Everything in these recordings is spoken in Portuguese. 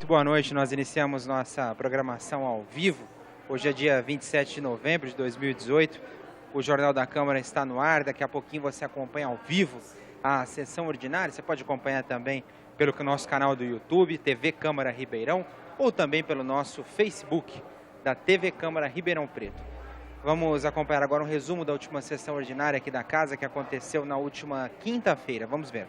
Muito boa noite, nós iniciamos nossa programação ao vivo. Hoje é dia 27 de novembro de 2018, o Jornal da Câmara está no ar, daqui a pouquinho você acompanha ao vivo a sessão ordinária, você pode acompanhar também pelo nosso canal do YouTube, TV Câmara Ribeirão, ou também pelo nosso Facebook da TV Câmara Ribeirão Preto. Vamos acompanhar agora um resumo da última sessão ordinária aqui da casa, que aconteceu na última quinta-feira. Vamos ver.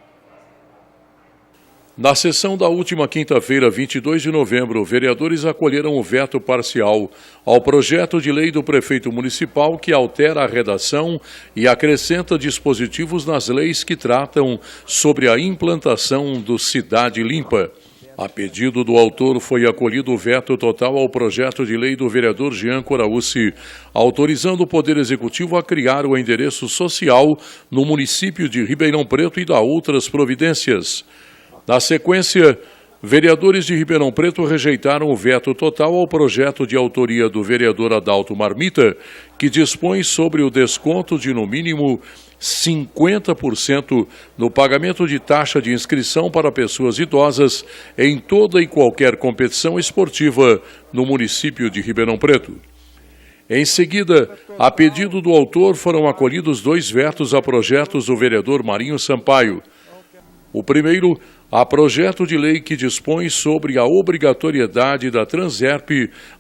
Na sessão da última quinta-feira, 22 de novembro, vereadores acolheram o veto parcial ao projeto de lei do prefeito municipal que altera a redação e acrescenta dispositivos nas leis que tratam sobre a implantação do Cidade Limpa. A pedido do autor, foi acolhido o veto total ao projeto de lei do vereador Jean Coraúci, autorizando o Poder Executivo a criar o endereço social no município de Ribeirão Preto e dar outras providências. Na sequência, vereadores de Ribeirão Preto rejeitaram o veto total ao projeto de autoria do vereador Adalto Marmita, que dispõe sobre o desconto de, no mínimo, 50% no pagamento de taxa de inscrição para pessoas idosas em toda e qualquer competição esportiva no município de Ribeirão Preto. Em seguida, a pedido do autor, foram acolhidos 2 vetos a projetos do vereador Marinho Sampaio. O primeiro, a projeto de lei que dispõe sobre a obrigatoriedade da Transerp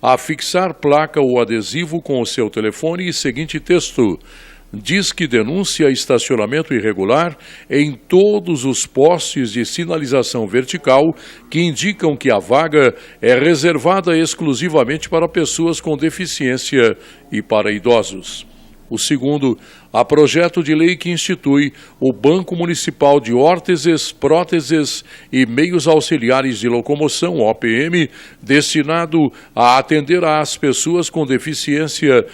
a fixar placa ou adesivo com o seu telefone e seguinte texto: diz que denúncia estacionamento irregular em todos os postes de sinalização vertical que indicam que a vaga é reservada exclusivamente para pessoas com deficiência e para idosos. O segundo, a projeto de lei que institui o Banco Municipal de Órteses, Próteses e Meios Auxiliares de Locomoção, OPM, destinado a atender às pessoas com deficiência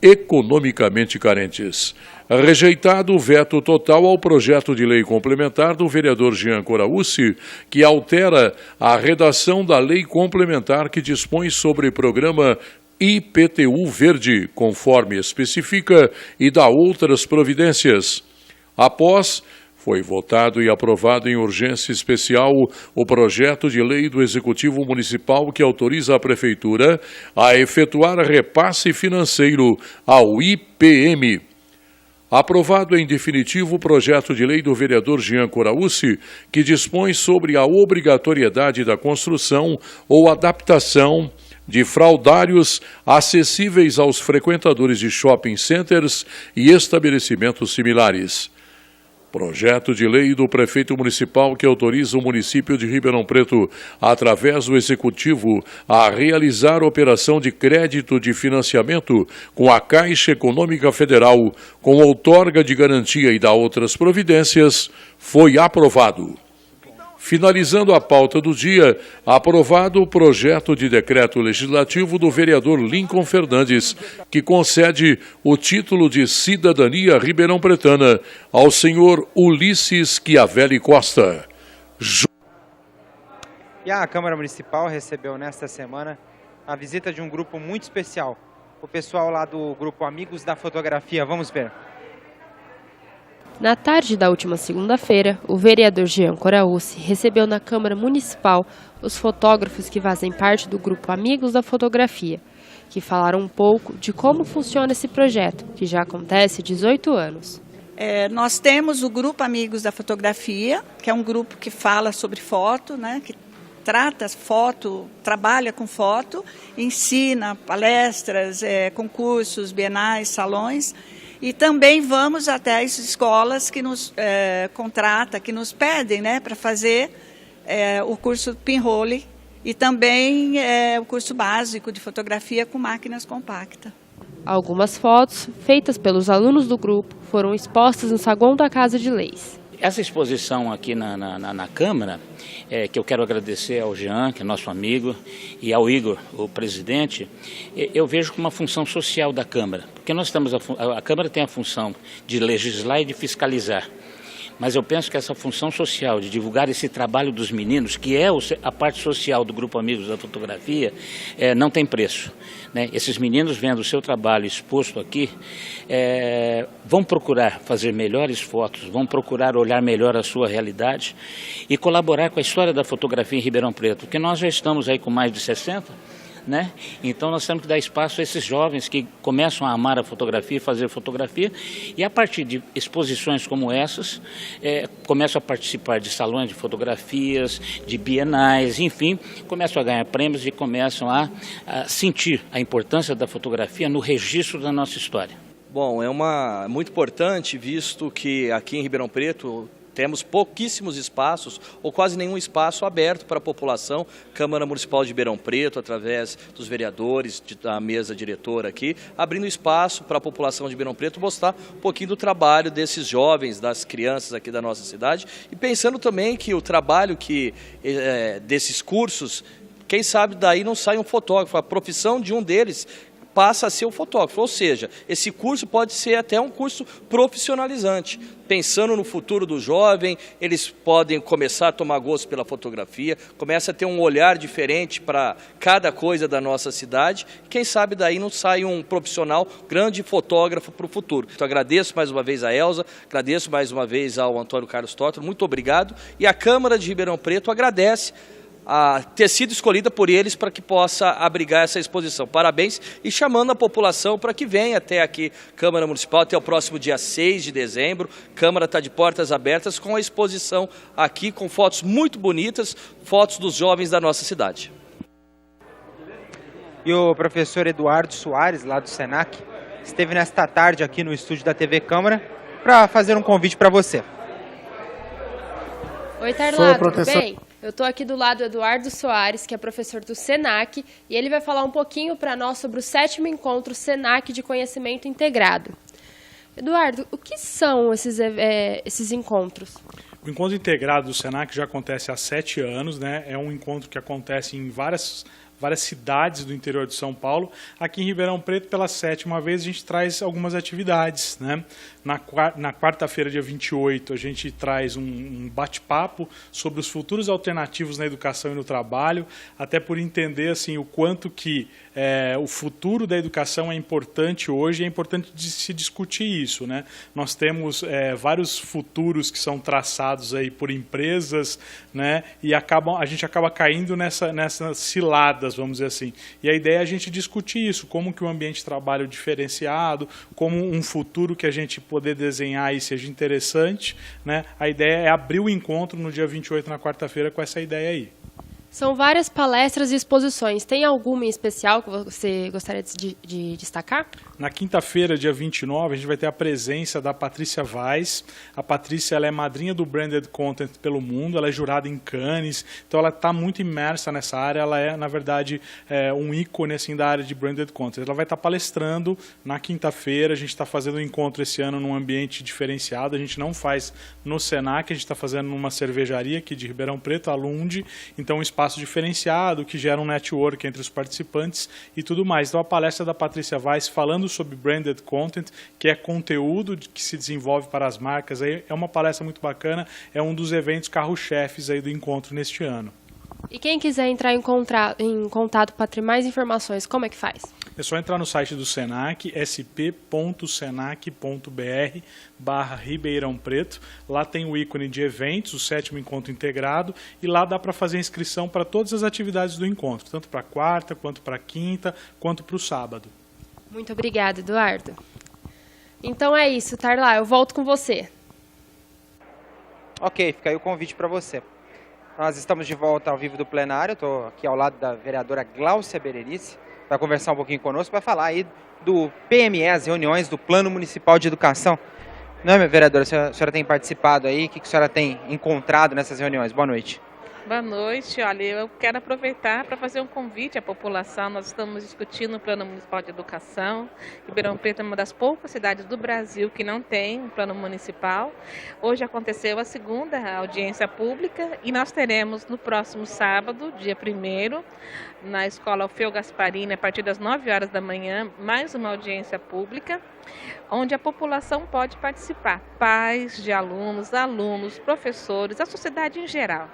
economicamente carentes. Rejeitado o veto total ao projeto de lei complementar do vereador Jean Coraúci, que altera a redação da lei complementar que dispõe sobre o programa IPTU Verde, conforme especifica, e dá outras providências. Após, foi votado e aprovado em urgência especial o projeto de lei do Executivo Municipal que autoriza a Prefeitura a efetuar repasse financeiro ao IPM. Aprovado em definitivo o projeto de lei do vereador Jean Coraúci, que dispõe sobre a obrigatoriedade da construção ou adaptação de fraldários acessíveis aos frequentadores de shopping centers e estabelecimentos similares. Projeto de lei do prefeito municipal que autoriza o município de Ribeirão Preto, através do Executivo, a realizar operação de crédito de financiamento com a Caixa Econômica Federal, com outorga de garantia e da outras providências, foi aprovado. Finalizando a pauta do dia, aprovado o projeto de decreto legislativo do vereador Lincoln Fernandes, que concede o título de cidadania ribeirão-pretana ao senhor Ulisses Chiavelli Costa. E a Câmara Municipal recebeu nesta semana a visita de um grupo muito especial, o pessoal lá do grupo Amigos da Fotografia. Vamos ver. Na tarde da última segunda-feira, o vereador Jean Coraúci recebeu na Câmara Municipal os fotógrafos que fazem parte do grupo Amigos da Fotografia, que falaram um pouco de como funciona esse projeto, que já acontece há 18 anos. Nós temos o grupo Amigos da Fotografia, que é um grupo que fala sobre foto, né, que trata foto, trabalha com foto, ensina palestras, concursos, bienais, salões. E também vamos até as escolas que nos contratam, que nos pedem, né, para fazer o curso Pinhole e também o curso básico de fotografia com máquinas compactas. Algumas fotos, feitas pelos alunos do grupo, foram expostas no saguão da Casa de Leis. Essa exposição aqui na Câmara, que eu quero agradecer ao Jean, que é nosso amigo, e ao Igor, o presidente, eu vejo como uma função social da Câmara, porque nós estamos a Câmara tem a função de legislar e de fiscalizar. mas eu penso que essa função social de divulgar esse trabalho dos meninos, que é a parte social do Grupo Amigos da Fotografia, não tem preço, né? Esses meninos vendo o seu trabalho exposto aqui, vão procurar fazer melhores fotos, vão procurar olhar melhor a sua realidade e colaborar com a história da fotografia em Ribeirão Preto, porque nós já estamos aí com mais de 60, né? Então nós temos que dar espaço a esses jovens que começam a amar a fotografia e fazer fotografia, e a partir de exposições como essas, começam a participar de salões de fotografias, de bienais, enfim, começam a ganhar prêmios e começam a sentir a importância da fotografia no registro da nossa história. Bom, é muito importante, visto que aqui em Ribeirão Preto temos pouquíssimos espaços, ou quase nenhum espaço aberto para a população. Câmara Municipal de Ribeirão Preto, através dos vereadores, da mesa diretora aqui, abrindo espaço para a população de Ribeirão Preto mostrar um pouquinho do trabalho desses jovens, das crianças aqui da nossa cidade, e pensando também que o trabalho desses cursos, quem sabe daí não sai um fotógrafo, a profissão de um deles passa a ser o fotógrafo, ou seja, esse curso pode ser até um curso profissionalizante. Pensando no futuro do jovem, eles podem começar a tomar gosto pela fotografia, começa a ter um olhar diferente para cada coisa da nossa cidade, quem sabe daí não sai um profissional, grande fotógrafo para o futuro. Então agradeço mais uma vez a Elza, agradeço mais uma vez ao Antônio Carlos Torto, muito obrigado, e a Câmara de Ribeirão Preto agradece a ter sido escolhida por eles para que possa abrigar essa exposição. Parabéns, e chamando a população para que venha até aqui, Câmara Municipal, até o próximo dia 6 de dezembro. Câmara está de portas abertas com a exposição aqui, com fotos muito bonitas, fotos dos jovens da nossa cidade. E o professor Eduardo Soares, lá do Senac, esteve nesta tarde aqui no estúdio da TV Câmara para fazer um convite para você. Oi, Tarlá, tudo bem? Eu estou aqui do lado do Eduardo Soares, que é professor do Senac, e ele vai falar um pouquinho para nós sobre o 7º Encontro Senac de Conhecimento Integrado. Eduardo, o que são esses encontros? O Encontro Integrado do Senac já acontece há 7 anos, né? É um encontro que acontece em várias cidades do interior de São Paulo. Aqui em Ribeirão Preto, pela 7ª vez, a gente traz algumas atividades, né? Na quarta-feira, dia 28, a gente traz um bate-papo sobre os futuros alternativos na educação e no trabalho, até por entender assim, o quanto que o futuro da educação é importante hoje, é importante de se discutir isso, né? Nós temos vários futuros que são traçados aí por empresas, né? E a gente acaba caindo nessas ciladas, vamos dizer assim. E a ideia é a gente discutir isso, como que o ambiente de trabalho diferenciado, como um futuro que a gente poder desenhar e seja interessante, né? A ideia é abrir o encontro no dia 28, na quarta-feira, com essa ideia aí. São várias palestras e exposições. Tem alguma em especial que você gostaria de destacar? Na quinta-feira, dia 29, a gente vai ter a presença da Patrícia Weiss. A Patrícia, ela é madrinha do Branded Content pelo mundo, ela é jurada em Cannes, então ela está muito imersa nessa área, ela é, na verdade, um ícone assim, da área de Branded Content. Ela vai estar palestrando na quinta-feira, a gente está fazendo um encontro esse ano num ambiente diferenciado, a gente não faz no Senac, a gente está fazendo numa cervejaria aqui de Ribeirão Preto, a Lund, então um espaço diferenciado que gera um network entre os participantes e tudo mais. Então a palestra da Patrícia Weiss falando sobre Branded Content, que é conteúdo que se desenvolve para as marcas, aí é uma palestra muito bacana, é um dos eventos carro-chefes aí do encontro neste ano. E quem quiser entrar em contato para ter mais informações, como é que faz? É só entrar no site do Senac, sp.senac.br/Ribeirão Preto. Lá tem o ícone de eventos, o 7º Encontro Integrado, e lá dá para fazer inscrição para todas as atividades do encontro, tanto para a quarta, quanto para a quinta, quanto para o sábado. Muito obrigada, Eduardo. Então é isso, Tarlá, eu volto com você. Ok, fica aí o convite para você. Nós estamos de volta ao vivo do plenário, estou aqui ao lado da vereadora Gláucia Berenice, vai conversar um pouquinho conosco, vai falar aí do PME, as reuniões do Plano Municipal de Educação. Não é, minha vereadora, a senhora tem participado aí, o que a senhora tem encontrado nessas reuniões? Boa noite. Boa noite. Olha, eu quero aproveitar para fazer um convite à população. Nós estamos discutindo o Plano Municipal de Educação. Ribeirão Preto é uma das poucas cidades do Brasil que não tem um plano municipal. Hoje aconteceu a segunda audiência pública e nós teremos no próximo sábado, dia 1º, na Escola Alfeu Gasparini, a partir das 9 horas da manhã, mais uma audiência pública, onde a população pode participar. Pais de alunos, alunos, professores, a sociedade em geral.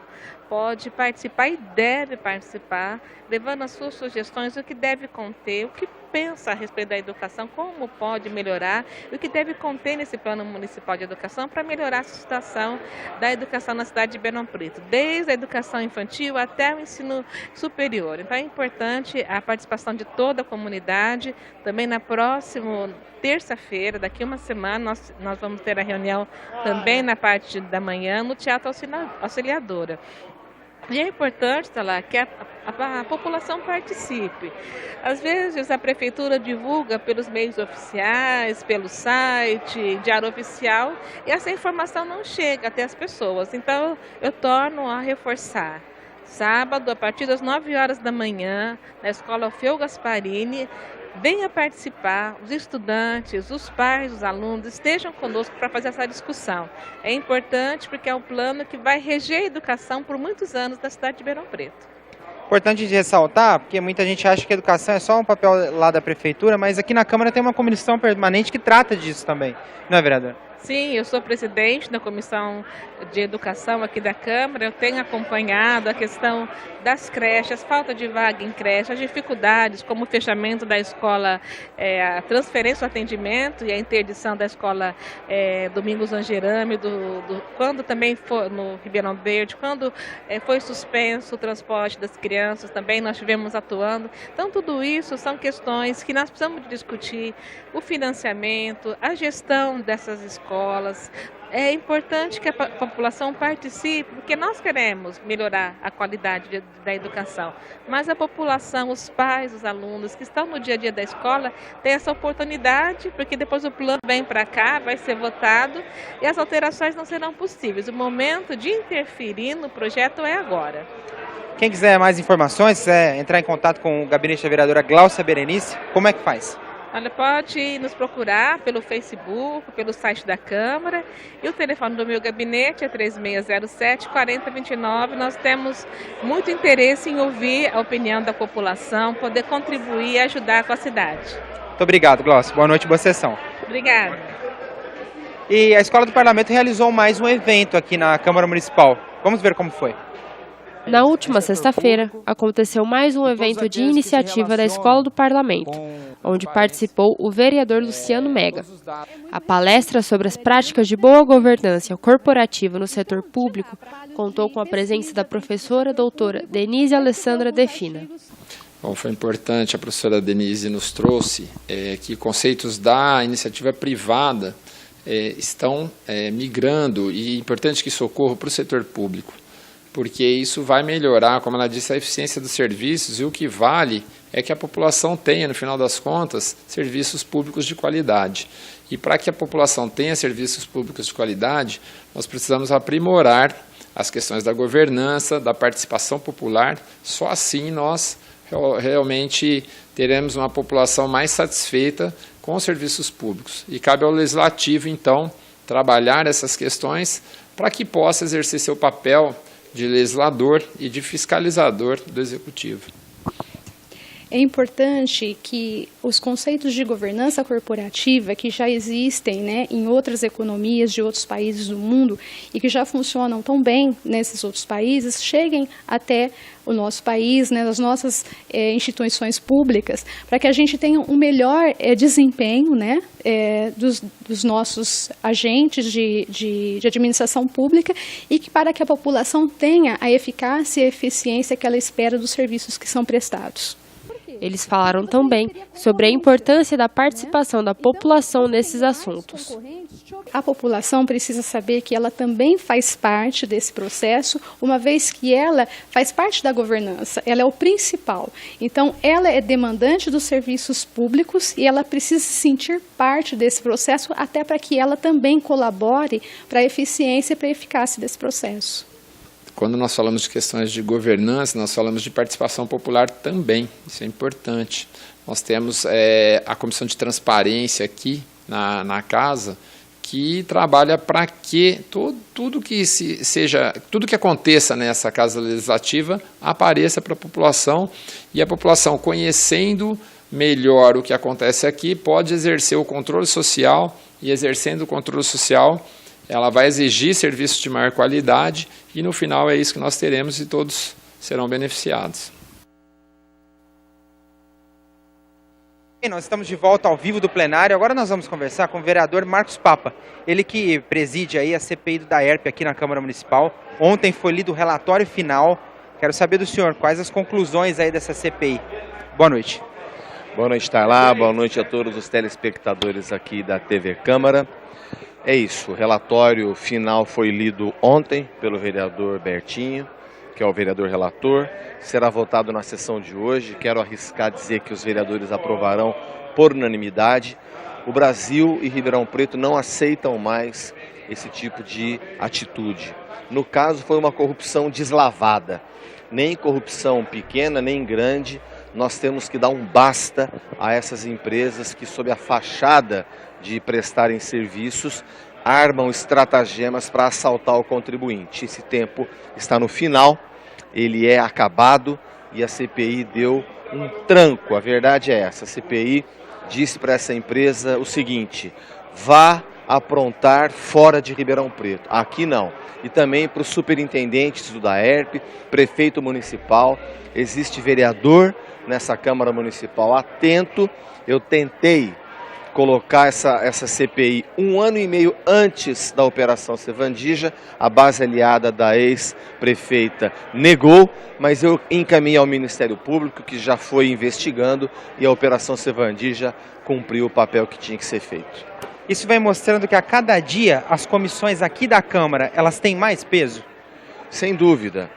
Pode participar e deve participar, levando as suas sugestões, o que deve conter, o que pensa a respeito da educação, como pode melhorar, o que deve conter nesse Plano Municipal de Educação para melhorar a situação da educação na cidade de Ribeirão Preto, desde a educação infantil até o ensino superior. Então é importante a participação de toda a comunidade. Também na próxima terça-feira, daqui uma semana, nós vamos ter a reunião também na parte da manhã no Teatro Auxiliadora. E é importante, lá, que a população participe. Às vezes a prefeitura divulga pelos meios oficiais, pelo site, diário oficial, e essa informação não chega até as pessoas. Então eu torno a reforçar. Sábado, a partir das 9 horas da manhã, na Escola Alfeu Gasparini, venha participar, os estudantes, os pais, os alunos estejam conosco para fazer essa discussão. É importante porque é um plano que vai reger a educação por muitos anos na cidade de Ribeirão Preto. Importante de ressaltar, porque muita gente acha que a educação é só um papel lá da prefeitura, mas aqui na Câmara tem uma comissão permanente que trata disso também, não é, vereador? Sim, eu sou presidente da Comissão de Educação aqui da Câmara. Eu tenho acompanhado a questão das creches, a falta de vaga em creche, as dificuldades, como o fechamento da escola, a transferência do atendimento e a interdição da escola Domingos Angerame, quando também foi no Ribeirão Verde, quando foi suspenso o transporte das crianças, também nós estivemos atuando. Então, tudo isso são questões que nós precisamos de discutir, o financiamento, a gestão dessas escolas. É importante que a população participe, porque nós queremos melhorar a qualidade da educação. Mas a população, os pais, os alunos que estão no dia a dia da escola, têm essa oportunidade, porque depois o plano vem para cá, vai ser votado e as alterações não serão possíveis. O momento de interferir no projeto é agora. Quem quiser mais informações, quiser entrar em contato com o gabinete da vereadora Gláucia Berenice, como é que faz? Olha, pode nos procurar pelo Facebook, pelo site da Câmara, e o telefone do meu gabinete é 3607-4029. Nós temos muito interesse em ouvir a opinião da população, poder contribuir e ajudar com a cidade. Muito obrigado, Gláucia. Boa noite e boa sessão. Obrigada. E a Escola do Parlamento realizou mais um evento aqui na Câmara Municipal. Vamos ver como foi. Na última sexta-feira, aconteceu mais um evento de iniciativa da Escola do Parlamento, onde participou o vereador Luciano Mega. A palestra sobre as práticas de boa governança corporativa no setor público contou com a presença da professora doutora Denise Alessandra Defina. Bom, foi importante, a professora Denise nos trouxe que conceitos da iniciativa privada estão migrando, e é importante que isso ocorra para o setor público, porque isso vai melhorar, como ela disse, a eficiência dos serviços, e o que vale é que a população tenha, no final das contas, serviços públicos de qualidade. E para que a população tenha serviços públicos de qualidade, nós precisamos aprimorar as questões da governança, da participação popular. Só assim nós realmente teremos uma população mais satisfeita com os serviços públicos. E cabe ao Legislativo, então, trabalhar essas questões para que possa exercer seu papel de legislador e de fiscalizador do Executivo. É importante que os conceitos de governança corporativa que já existem, né, em outras economias de outros países do mundo e que já funcionam tão bem nesses outros países, cheguem até o nosso país, né, nas nossas instituições públicas, para que a gente tenha um melhor desempenho, né, dos nossos agentes de administração pública, e que para que a população tenha a eficácia e a eficiência que ela espera dos serviços que são prestados. Eles falaram também sobre a importância da participação da população nesses assuntos. A população precisa saber que ela também faz parte desse processo, uma vez que ela faz parte da governança, ela é o principal. Então, ela é demandante dos serviços públicos e ela precisa se sentir parte desse processo, até para que ela também colabore para a eficiência e para a eficácia desse processo. quando nós falamos de questões de governança, nós falamos de participação popular também, isso é importante. Nós temos a Comissão de Transparência aqui na casa, que trabalha para que tudo que aconteça nessa Casa Legislativa apareça para a população, e a população, conhecendo melhor o que acontece aqui, pode exercer o controle social, e exercendo o controle social, ela vai exigir serviços de maior qualidade, e no final é isso que nós teremos e todos serão beneficiados. Nós estamos de volta ao vivo do plenário. Agora nós vamos conversar com o vereador Marcos Papa, ele que preside aí a CPI do DAERP aqui na Câmara Municipal. Ontem foi lido o relatório final. Quero saber do senhor, quais as conclusões aí dessa CPI. Boa noite. Boa noite, Tarlá. Boa noite a todos os telespectadores aqui da TV Câmara. É isso, o relatório final foi lido ontem pelo vereador Bertinho, que é o vereador relator, será votado na sessão de hoje. Quero arriscar dizer que os vereadores aprovarão por unanimidade. O Brasil e Ribeirão Preto não aceitam mais esse tipo de atitude. No caso, foi uma corrupção deslavada, nem corrupção pequena, nem grande. Nós temos que dar um basta a essas empresas que, sob a fachada de prestarem serviços, armam estratagemas para assaltar o contribuinte. Esse tempo está no final, ele é acabado e a CPI deu um tranco. A verdade é essa, a CPI disse para essa empresa o seguinte: vá aprontar fora de Ribeirão Preto, aqui não. E também para os superintendentes do DAERP, prefeito municipal, existe vereador nessa Câmara Municipal atento. Eu tentei colocar essa CPI 1 ano e meio antes da Operação Sevandija, a base aliada da ex-prefeita negou, mas eu encaminhei ao Ministério Público, que já foi investigando, e a Operação Sevandija cumpriu o papel que tinha que ser feito. Isso vem mostrando que a cada dia as comissões aqui da Câmara, elas têm mais peso? Sem dúvida.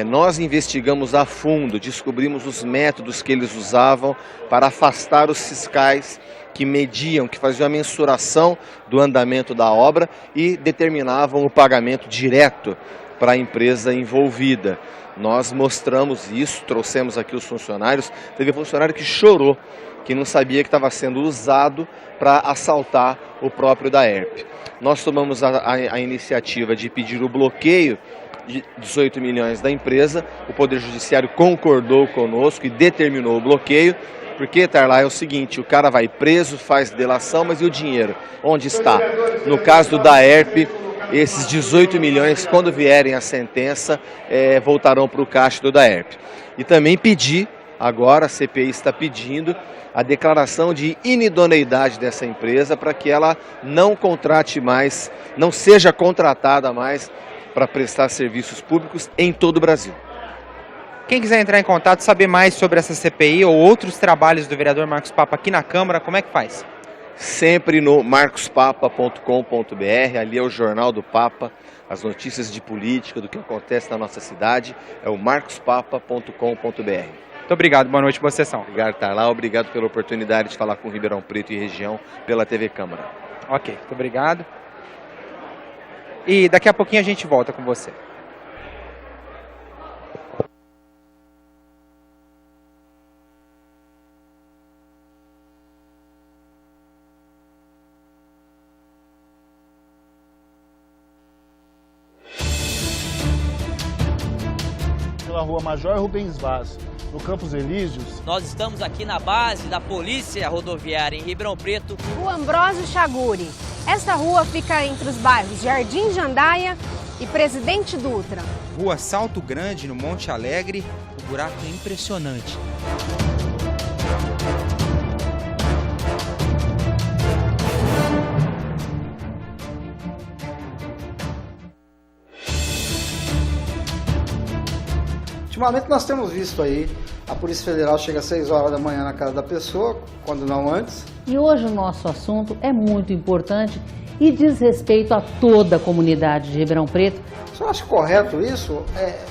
Nós investigamos a fundo, descobrimos os métodos que eles usavam para afastar os fiscais que mediam, que faziam a mensuração do andamento da obra e determinavam o pagamento direto para a empresa envolvida. Nós mostramos isso, trouxemos aqui os funcionários. Teve funcionário que chorou, que não sabia que estava sendo usado para assaltar o próprio DAERP. Nós tomamos a iniciativa de pedir o bloqueio de 18 milhões da empresa. O Poder Judiciário concordou conosco e determinou o bloqueio. Porque, Tarlá, é o seguinte, o cara vai preso, faz delação, mas e o dinheiro? Onde está? No caso do DAERP, esses 18 milhões, quando vierem a sentença, voltarão para o caixa do DAERP. E também pedir, agora a CPI está pedindo, a declaração de inidoneidade dessa empresa para que ela não contrate mais, não seja contratada mais para prestar serviços públicos em todo o Brasil. Quem quiser entrar em contato, saber mais sobre essa CPI ou outros trabalhos do vereador Marcos Papa aqui na Câmara, como é que faz? Sempre no marcospapa.com.br, ali é o Jornal do Papa, as notícias de política, do que acontece na nossa cidade, é o marcospapa.com.br. Muito obrigado, boa noite, boa sessão. Obrigado, Tarlá, obrigado pela oportunidade de falar com Ribeirão Preto e região pela TV Câmara. Ok, muito obrigado. E daqui a pouquinho a gente volta com você. Pela rua Major Rubens Vaz, no Campos Elíseos. Nós estamos aqui na base da Polícia Rodoviária em Ribeirão Preto. Rua Ambrósio Chaguri. Esta rua fica entre os bairros Jardim Jandaia e Presidente Dutra. Rua Salto Grande, no Monte Alegre, o buraco é impressionante. Ultimamente nós temos visto aí, a Polícia Federal chega às 6 horas da manhã na casa da pessoa, quando não antes. E hoje o nosso assunto é muito importante e diz respeito a toda a comunidade de Ribeirão Preto. O senhor acha correto isso?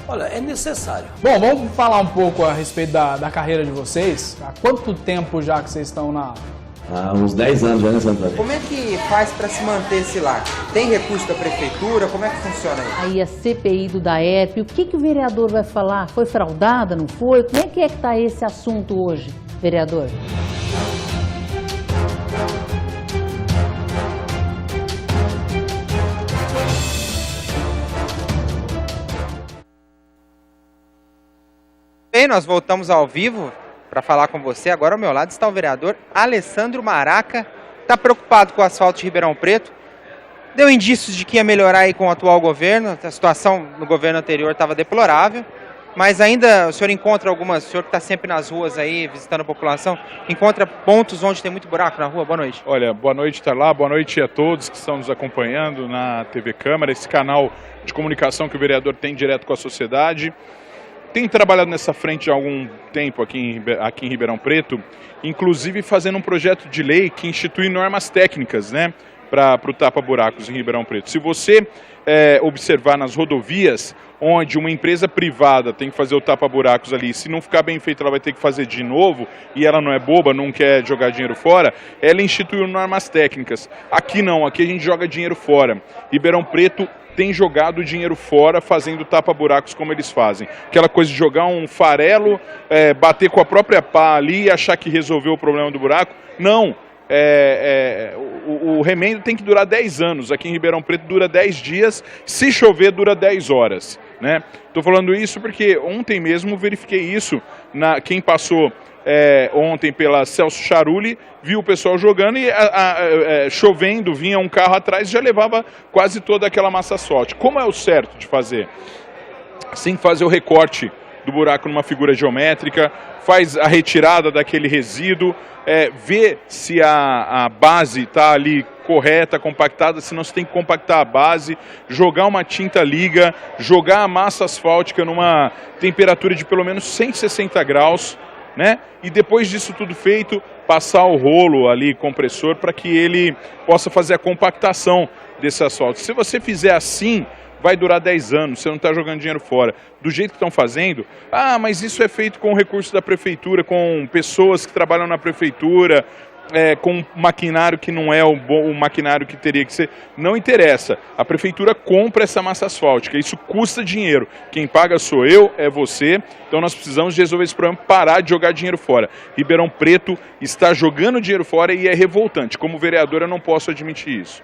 Olha, é necessário. Bom, vamos falar um pouco a respeito da carreira de vocês. Há quanto tempo já que vocês estão na Há uns 10 anos já, né, Santana? Como é que faz para se manter esse lar? Tem recurso da prefeitura? Como é que funciona aí? Aí a CPI do DAERP, o que o vereador vai falar? Foi fraudada, não foi? Como é que está esse assunto hoje, vereador? Bem, nós voltamos ao vivo para falar com você. Agora ao meu lado está o vereador Alessandro Maraca. Está preocupado com o asfalto de Ribeirão Preto. Deu indícios de que ia melhorar aí com o atual governo. A situação no governo anterior estava deplorável. Mas ainda o senhor encontra o senhor que está sempre nas ruas aí, visitando a população, encontra pontos onde tem muito buraco na rua? Boa noite. Olha, boa noite, Tarlá, boa noite a todos que estão nos acompanhando na TV Câmara, esse canal de comunicação que o vereador tem direto com a sociedade. Tem trabalhado nessa frente há algum tempo aqui em Ribeirão Preto, inclusive fazendo um projeto de lei que institui normas técnicas, né, para o tapa-buracos em Ribeirão Preto. Se você observar nas rodovias, onde uma empresa privada tem que fazer o tapa-buracos ali, se não ficar bem feito ela vai ter que fazer de novo, e ela não é boba, não quer jogar dinheiro fora, ela instituiu normas técnicas. Aqui não, aqui a gente joga dinheiro fora. Ribeirão Preto tem jogado dinheiro fora fazendo tapa-buracos como eles fazem. Aquela coisa de jogar um farelo, bater com a própria pá ali e achar que resolveu o problema do buraco. Não. O remendo tem que durar 10 anos. Aqui em Ribeirão Preto dura 10 dias, se chover dura 10 horas. Né? Estou falando isso porque ontem mesmo verifiquei isso. Quem passou ontem pela Celso Charuli viu o pessoal jogando e chovendo, vinha um carro atrás e já levava quase toda aquela massa asfáltica. Como é o certo de fazer? Sem fazer o recorte do buraco numa figura geométrica, faz a retirada daquele resíduo, vê se a base está ali correta, compactada, senão você tem que compactar a base, jogar uma tinta liga, jogar a massa asfáltica numa temperatura de pelo menos 160 graus, né? E depois disso tudo feito, passar o rolo ali, compressor, para que ele possa fazer a compactação desse asfalto. Se você fizer assim, vai durar 10 anos, você não está jogando dinheiro fora. Do jeito que estão fazendo, mas isso é feito com recurso da prefeitura, com pessoas que trabalham na prefeitura, com maquinário que não é o maquinário que teria que ser. Não interessa, a prefeitura compra essa massa asfáltica, isso custa dinheiro. Quem paga sou eu, é você, então nós precisamos resolver esse problema, parar de jogar dinheiro fora. Ribeirão Preto está jogando dinheiro fora e é revoltante. Como vereador eu não posso admitir isso.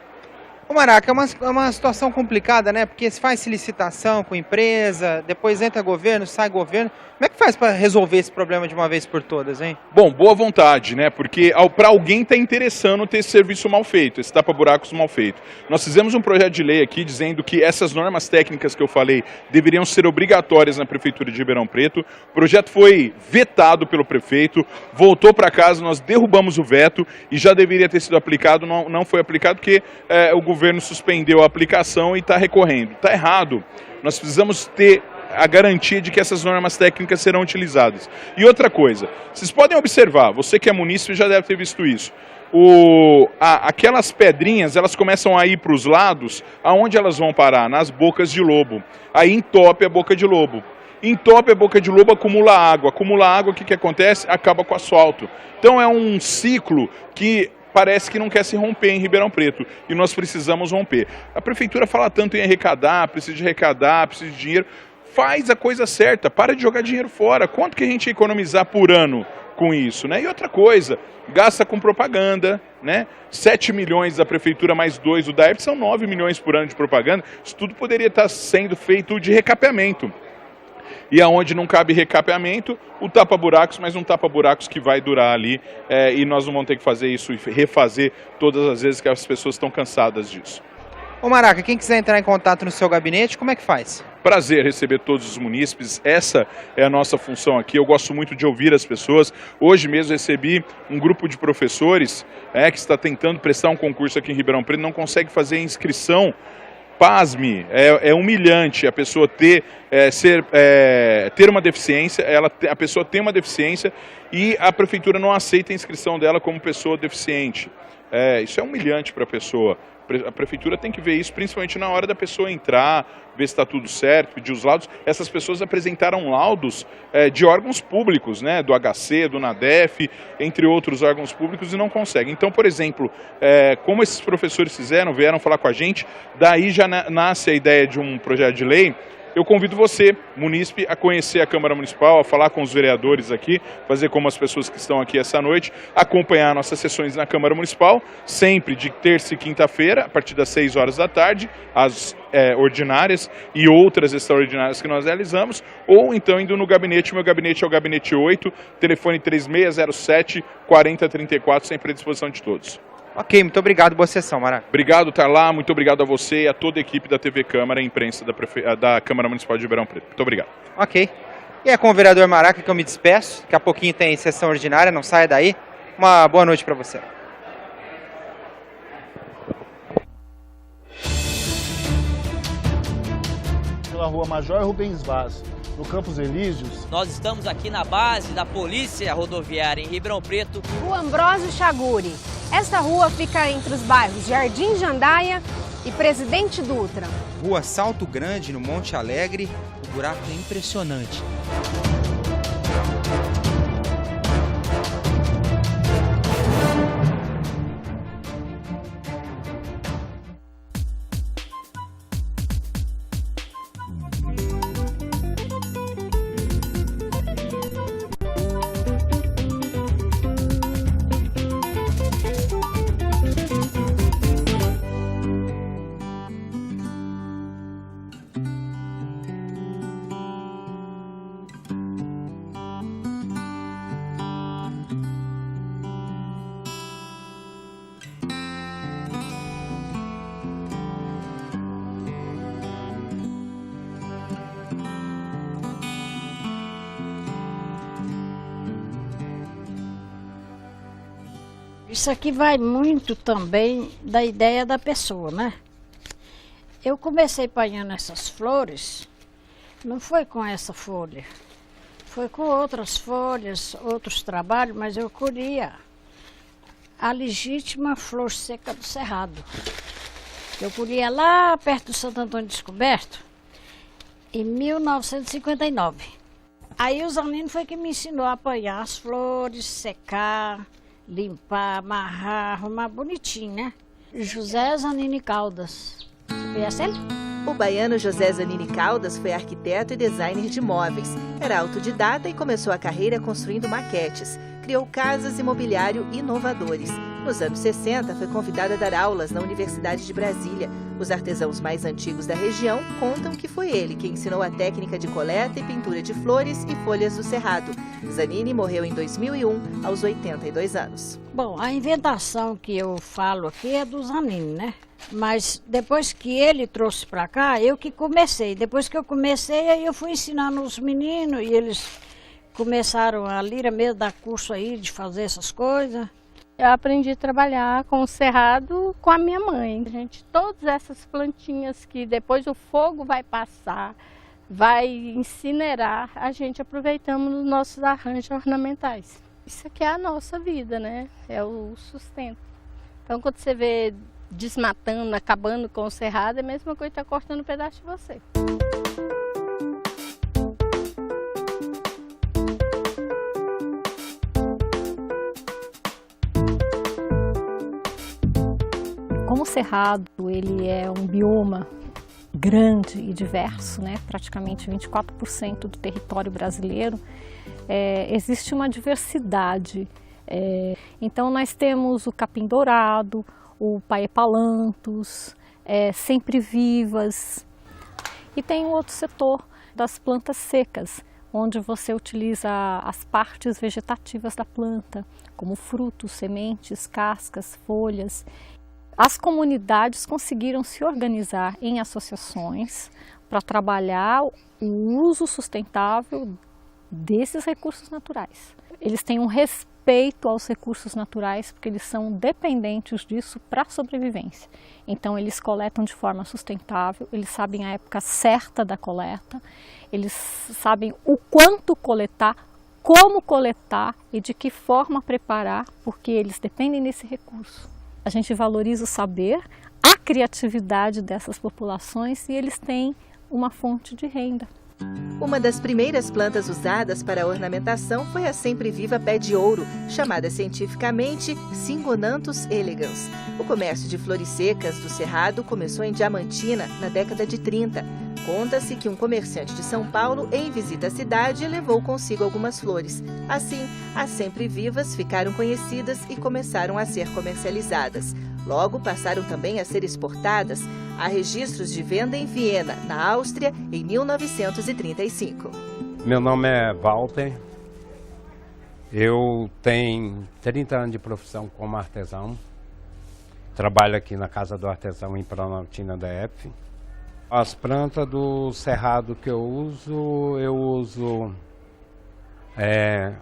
Ô Maraca, é uma situação complicada, né? Porque se faz licitação com empresa, depois entra governo, sai governo. Como é que faz para resolver esse problema de uma vez por todas, hein? Bom, boa vontade, né? Porque para alguém está interessando ter esse serviço mal feito, esse tapa-buracos mal feito. Nós fizemos um projeto de lei aqui dizendo que essas normas técnicas que eu falei deveriam ser obrigatórias na Prefeitura de Ribeirão Preto. O projeto foi vetado pelo prefeito, voltou para casa, nós derrubamos o veto e já deveria ter sido aplicado, não foi aplicado porque o governo suspendeu a aplicação e está recorrendo. Está errado. Nós precisamos ter a garantia de que essas normas técnicas serão utilizadas. E outra coisa, vocês podem observar, você que é munícipe já deve ter visto isso, aquelas pedrinhas, elas começam a ir para os lados, aonde elas vão parar? Nas bocas de lobo. Aí entope a boca de lobo. Entope a boca de lobo, acumula água, o que acontece? Acaba com o asfalto. Então é um ciclo que parece que não quer se romper em Ribeirão Preto, e nós precisamos romper. A prefeitura fala tanto em arrecadar, precisa de dinheiro. Faz a coisa certa, para de jogar dinheiro fora. Quanto que a gente ia economizar por ano com isso, né? E outra coisa, gasta com propaganda, né? 7 milhões da prefeitura mais 2 do DAERP são 9 milhões por ano de propaganda. Isso tudo poderia estar sendo feito de recapeamento. E aonde não cabe recapeamento, o tapa-buracos, mas um tapa-buracos que vai durar ali, e nós não vamos ter que fazer isso e refazer todas as vezes que as pessoas estão cansadas disso. Ô Maraca, quem quiser entrar em contato no seu gabinete, como é que faz? Prazer receber todos os munícipes, essa é a nossa função aqui, eu gosto muito de ouvir as pessoas. Hoje mesmo recebi um grupo de professores que está tentando prestar um concurso aqui em Ribeirão Preto, não consegue fazer inscrição. Pasme, é humilhante a pessoa ter uma deficiência, a pessoa tem uma deficiência e a prefeitura não aceita a inscrição dela como pessoa deficiente. Isso é humilhante para a pessoa. A prefeitura tem que ver isso, principalmente na hora da pessoa entrar, ver se está tudo certo, pedir os laudos. Essas pessoas apresentaram laudos de órgãos públicos, né, do HC, do NADEF, entre outros órgãos públicos, e não conseguem. Então, por exemplo, como esses professores vieram falar com a gente, daí já nasce a ideia de um projeto de lei. Eu convido você, munícipe, a conhecer a Câmara Municipal, a falar com os vereadores aqui, fazer como as pessoas que estão aqui essa noite, acompanhar nossas sessões na Câmara Municipal, sempre de terça e quinta-feira, a partir das 6 horas da tarde, as ordinárias e outras extraordinárias que nós realizamos, ou então indo no gabinete. Meu gabinete é o gabinete 8, telefone 3607-4034, sempre à disposição de todos. Ok, muito obrigado, boa sessão, Mara. Obrigado, Tarlá, muito obrigado a você e a toda a equipe da TV Câmara e imprensa da Câmara Municipal de Ribeirão Preto. Muito obrigado. Ok. E é com o vereador Maraca que eu me despeço. Daqui a pouquinho tem sessão ordinária, não saia daí. Uma boa noite para você. Pela Rua Major Rubens Vaz, no Campos Elíseos. Nós estamos aqui na base da Polícia Rodoviária em Ribeirão Preto. Rua Ambrósio Chaguri. Esta rua fica entre os bairros Jardim Jandaia e Presidente Dutra. Rua Salto Grande, no Monte Alegre. O buraco é impressionante. Isso aqui vai muito também da ideia da pessoa, né? Eu comecei apanhando essas flores, não foi com essa folha, foi com outras folhas, outros trabalhos, mas eu colhia a legítima flor seca do Cerrado. Eu colhia lá perto do Santo Antônio Descoberto, em 1959. Aí o Zanino foi que me ensinou a apanhar as flores, secar, limpar, amarrar, arrumar bonitinho, né? José Zanini Caldas. Você conhece ele? O baiano José Zanini Caldas foi arquiteto e designer de móveis. Era autodidata e começou a carreira construindo maquetes. Criou casas e mobiliário inovadores. Nos anos 60, foi convidado a dar aulas na Universidade de Brasília. Os artesãos mais antigos da região contam que foi ele quem ensinou a técnica de coleta e pintura de flores e folhas do Cerrado. Zanini morreu em 2001, aos 82 anos. Bom, a inventação que eu falo aqui é do Zanini, né? Mas depois que ele trouxe para cá, eu que comecei. Depois que eu comecei, aí eu fui ensinando os meninos e eles começaram a lira mesmo, dar curso aí de fazer essas coisas. Eu aprendi a trabalhar com o cerrado com a minha mãe. Todas essas plantinhas que depois o fogo vai passar, vai incinerar, a gente aproveitamos nos nossos arranjos ornamentais. Isso aqui é a nossa vida, né? É o sustento. Então quando você vê desmatando, acabando com o cerrado, é a mesma coisa que está cortando um pedaço de você. Como o cerrado ele é um bioma grande e diverso, né? Praticamente 24% do território brasileiro, existe uma diversidade. Então nós temos o capim-dourado, o paepalanthus, sempre vivas. E tem um outro setor das plantas secas, onde você utiliza as partes vegetativas da planta, como frutos, sementes, cascas, folhas. As comunidades conseguiram se organizar em associações para trabalhar o uso sustentável desses recursos naturais. Eles têm um respeito aos recursos naturais porque eles são dependentes disso para a sobrevivência. Então eles coletam de forma sustentável, eles sabem a época certa da coleta, eles sabem o quanto coletar, como coletar e de que forma preparar, porque eles dependem desse recurso. a gente valoriza o saber, a criatividade dessas populações e eles têm uma fonte de renda. Uma das primeiras plantas usadas para a ornamentação foi a sempre-viva pé de ouro, chamada cientificamente Cingonanthus elegans. O comércio de flores secas do Cerrado começou em Diamantina, na década de 30. Conta-se que um comerciante de São Paulo, em visita à cidade, levou consigo algumas flores. Assim, as sempre-vivas ficaram conhecidas e começaram a ser comercializadas. Logo, passaram também a ser exportadas. Há registros de venda em Viena, na Áustria, em 1935. Meu nome é Walter. Eu tenho 30 anos de profissão como artesão. Trabalho aqui na Casa do Artesão em Planaltina DF. As plantas do Cerrado que eu uso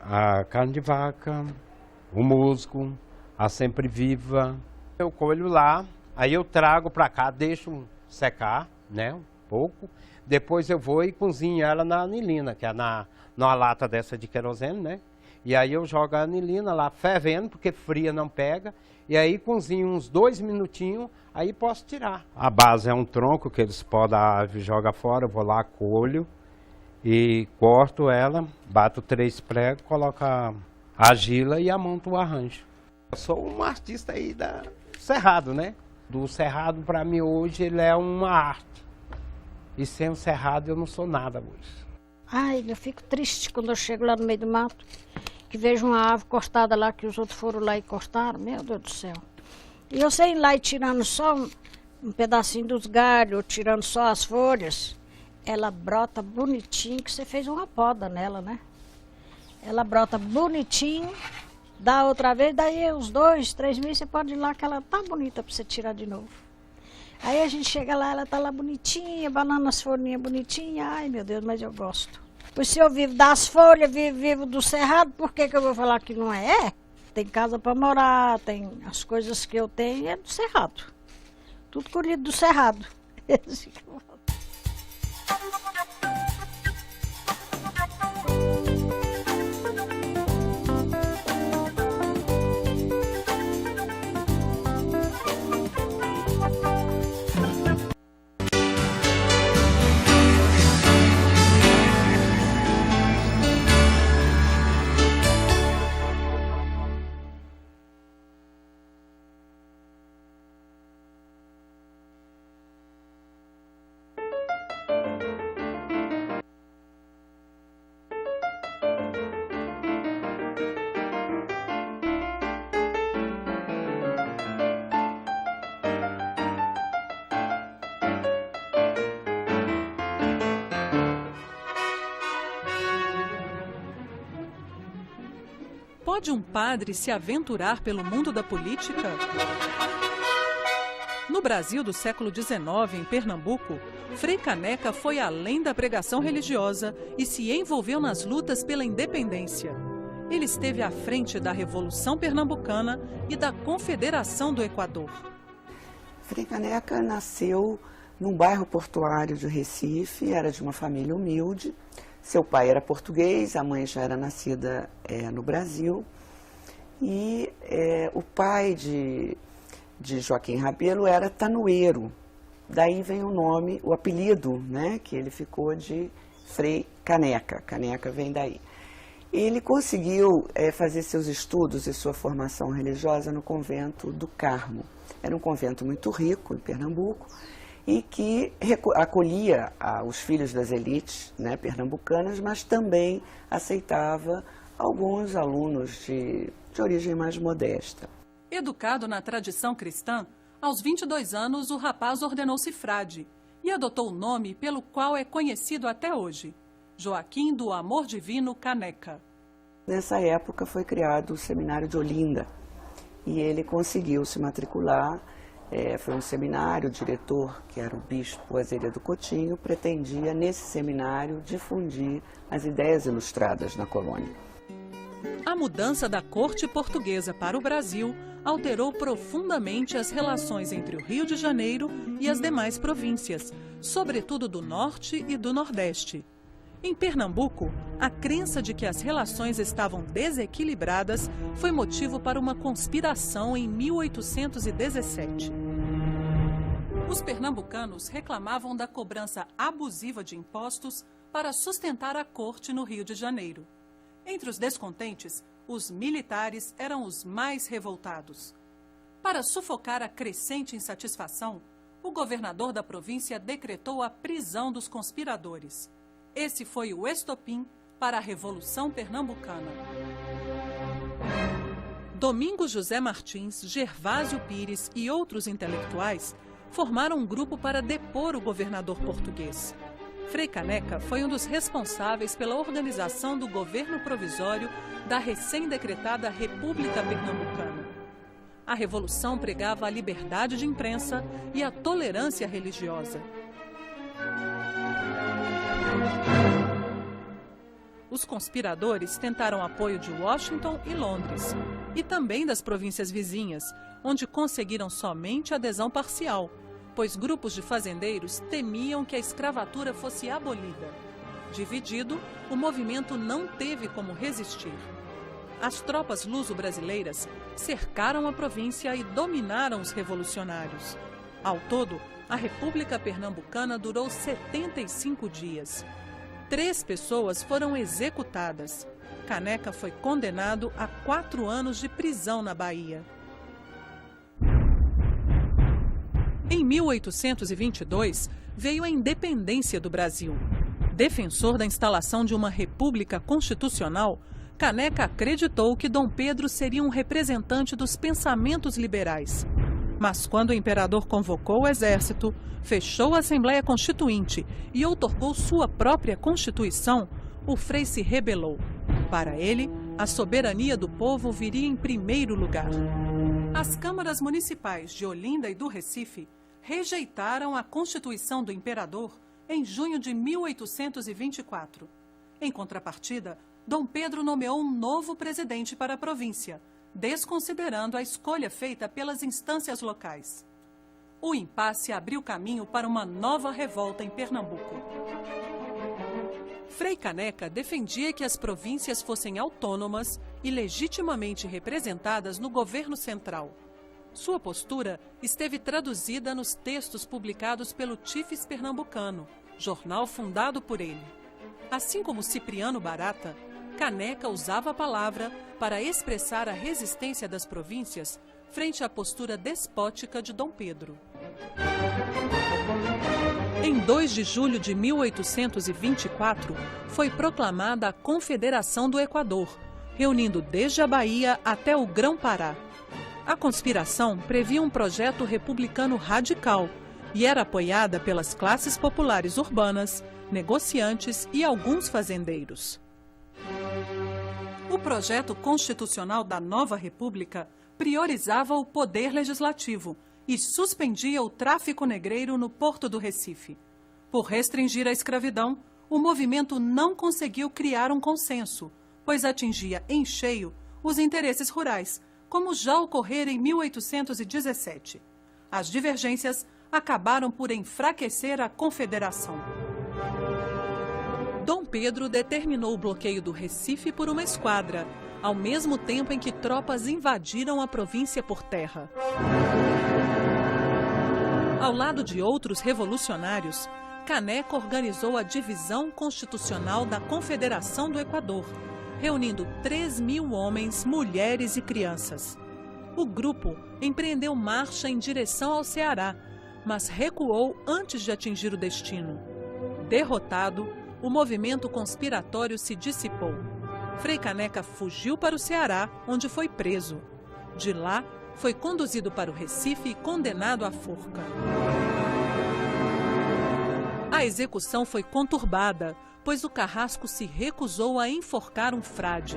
a carne de vaca, o musgo, a sempre-viva. Eu colho lá, aí eu trago para cá, deixo secar, né, um pouco. Depois eu vou e cozinho ela na anilina, que é numa lata dessa de querosene, né? E aí eu jogo a anilina lá fervendo, porque fria não pega. E aí cozinho uns 2 minutinhos, aí posso tirar. A base é um tronco que eles podem, a árvore joga fora, eu vou lá, colho e corto ela, bato 3 pregos, coloco a argila e amonto o arranjo. Eu sou um artista aí da Cerrado, né? Do Cerrado, para mim, hoje, ele é uma arte. E sem o Cerrado, eu não sou nada hoje. Ai, eu fico triste quando eu chego lá no meio do mato, que vejo uma árvore cortada lá, que os outros foram lá e cortaram. Meu Deus do céu. E eu sei ir lá e tirando só um pedacinho dos galhos, tirando só as folhas, ela brota bonitinho, que você fez uma poda nela, né? Ela brota bonitinho. Dá outra vez, daí uns 2, 3 meses você pode ir lá que ela tá bonita para você tirar de novo. Aí a gente chega lá, ela tá lá bonitinha, banana as folhinhas bonitinhas. Ai meu Deus, mas eu gosto. Pois se eu vivo das folhas, vivo do Cerrado, por que eu vou falar que não é? Tem casa para morar, tem as coisas que eu tenho, é do Cerrado. Tudo colhido do Cerrado. Pode um padre se aventurar pelo mundo da política? No Brasil do século XIX, em Pernambuco, Frei Caneca foi além da pregação religiosa e se envolveu nas lutas pela independência. Ele esteve à frente da Revolução Pernambucana e da Confederação do Equador. Frei Caneca nasceu num bairro portuário de Recife, era de uma família humilde. Seu pai era português, a mãe já era nascida no Brasil. E o pai de Joaquim Rabelo era tanoeiro. Daí vem o nome, o apelido, né, que ele ficou de Frei Caneca. Caneca vem daí. Ele conseguiu fazer seus estudos e sua formação religiosa no convento do Carmo. Era um convento muito rico em Pernambuco, e que acolhia os filhos das elites, né, pernambucanas, mas também aceitava alguns alunos de origem mais modesta. Educado na tradição cristã, aos 22 anos o rapaz ordenou-se frade e adotou o nome pelo qual é conhecido até hoje, Joaquim do Amor Divino Caneca. Nessa época foi criado o Seminário de Olinda e ele conseguiu se matricular. Foi um seminário, o diretor, que era o bispo Azeredo Coutinho, pretendia, nesse seminário, difundir as ideias ilustradas na colônia. A mudança da corte portuguesa para o Brasil alterou profundamente as relações entre o Rio de Janeiro e as demais províncias, sobretudo do Norte e do Nordeste. Em Pernambuco, a crença de que as relações estavam desequilibradas foi motivo para uma conspiração em 1817. Os pernambucanos reclamavam da cobrança abusiva de impostos para sustentar a corte no Rio de Janeiro. Entre os descontentes, os militares eram os mais revoltados. Para sufocar a crescente insatisfação, o governador da província decretou a prisão dos conspiradores. Esse foi o estopim para a Revolução Pernambucana. Domingos José Martins, Gervásio Pires e outros intelectuais formaram um grupo para depor o governador português. Frei Caneca foi um dos responsáveis pela organização do governo provisório da recém-decretada República Pernambucana. A Revolução pregava a liberdade de imprensa e a tolerância religiosa. Os conspiradores tentaram apoio de Washington e Londres, e também das províncias vizinhas, onde conseguiram somente adesão parcial, pois grupos de fazendeiros temiam que a escravatura fosse abolida. Dividido, o movimento não teve como resistir. As tropas luso-brasileiras cercaram a província e dominaram os revolucionários. Ao todo, a República Pernambucana durou 75 dias. 3 pessoas foram executadas. Caneca foi condenado a 4 anos de prisão na Bahia. Em 1822, veio a independência do Brasil. Defensor da instalação de uma república constitucional, Caneca acreditou que Dom Pedro seria um representante dos pensamentos liberais. Mas quando o imperador convocou o exército, fechou a Assembleia Constituinte e outorgou sua própria Constituição, o Frei se rebelou. Para ele, a soberania do povo viria em primeiro lugar. As câmaras municipais de Olinda e do Recife rejeitaram a Constituição do imperador em junho de 1824. Em contrapartida, Dom Pedro nomeou um novo presidente para a província, desconsiderando a escolha feita pelas instâncias locais. O impasse abriu caminho para uma nova revolta em Pernambuco. Frei Caneca defendia que as províncias fossem autônomas e legitimamente representadas no governo central. Sua postura esteve traduzida nos textos publicados pelo Tifes Pernambucano, jornal fundado por ele. Assim como Cipriano Barata, Caneca usava a palavra para expressar a resistência das províncias frente à postura despótica de Dom Pedro. Em 2 de julho de 1824, foi proclamada a Confederação do Equador, reunindo desde a Bahia até o Grão-Pará. A conspiração previa um projeto republicano radical e era apoiada pelas classes populares urbanas, negociantes e alguns fazendeiros. O projeto constitucional da nova república priorizava o poder legislativo e suspendia o tráfico negreiro no Porto do Recife. Por restringir a escravidão, o movimento não conseguiu criar um consenso, pois atingia em cheio os interesses rurais, como já ocorrera em 1817. As divergências acabaram por enfraquecer a confederação. Dom Pedro determinou o bloqueio do Recife por uma esquadra, ao mesmo tempo em que tropas invadiram a província por terra. Ao lado de outros revolucionários, Caneca organizou a divisão constitucional da Confederação do Equador, reunindo 3.000 homens, mulheres e crianças. O grupo empreendeu marcha em direção ao Ceará, mas recuou antes de atingir o destino. Derrotado, o movimento conspiratório se dissipou. Frei Caneca fugiu para o Ceará, onde foi preso. De lá, foi conduzido para o Recife e condenado à forca. A execução foi conturbada, pois o carrasco se recusou a enforcar um frade.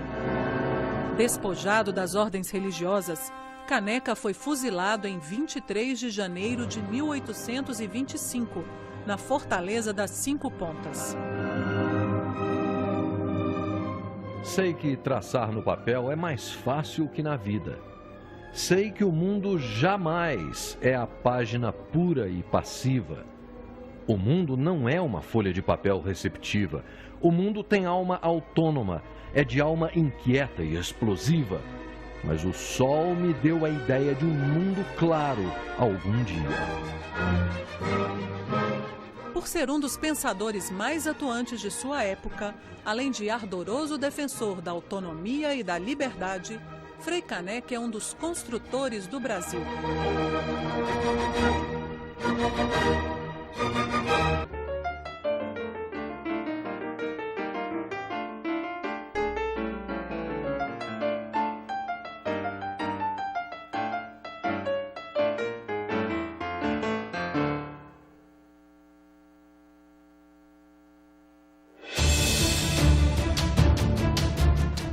Despojado das ordens religiosas, Caneca foi fuzilado em 23 de janeiro de 1825, na Fortaleza das 5 Pontas. Sei que traçar no papel é mais fácil que na vida. Sei que o mundo jamais é a página pura e passiva. O mundo não é uma folha de papel receptiva. O mundo tem alma autônoma, é de alma inquieta e explosiva. Mas o sol me deu a ideia de um mundo claro algum dia. Por ser um dos pensadores mais atuantes de sua época, além de ardoroso defensor da autonomia e da liberdade, Frei Caneca é um dos construtores do Brasil.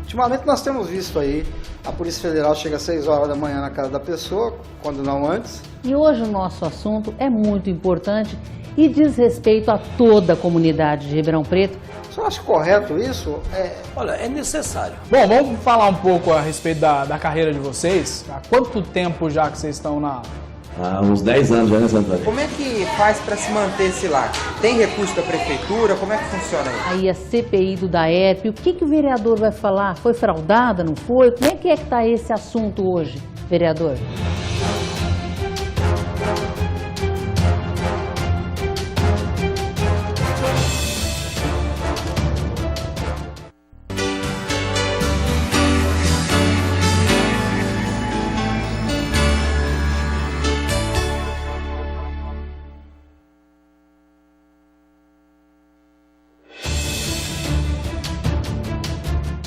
Ultimamente nós temos visto aí, a Polícia Federal chega às 6 horas da manhã na casa da pessoa, quando não antes. E hoje o nosso assunto é muito importante e diz respeito a toda a comunidade de Ribeirão Preto. Você acha correto isso? Olha, é necessário. Bom, vamos falar um pouco a respeito da carreira de vocês. Há quanto tempo já que vocês estão na... Há uns 10 anos já, né, Santana? Como é que faz para se manter esse lar? Tem recurso da prefeitura? Como é que funciona aí? Aí a CPI do DAERP, o que o vereador vai falar? Foi fraudada, não foi? Como é que está esse assunto hoje, vereador?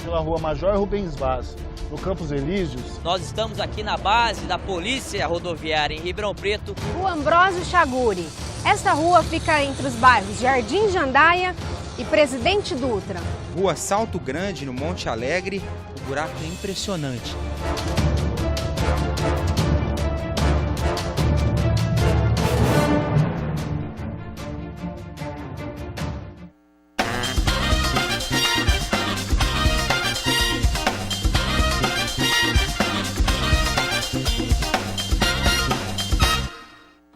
Pela Rua Major Rubens Vaz, no Campos Elíseos. Nós estamos aqui na base da Polícia Rodoviária em Ribeirão Preto. Rua Ambrósio Chaguri. Esta rua fica entre os bairros Jardim Jandaia e Presidente Dutra. Rua Salto Grande, no Monte Alegre, o buraco é impressionante.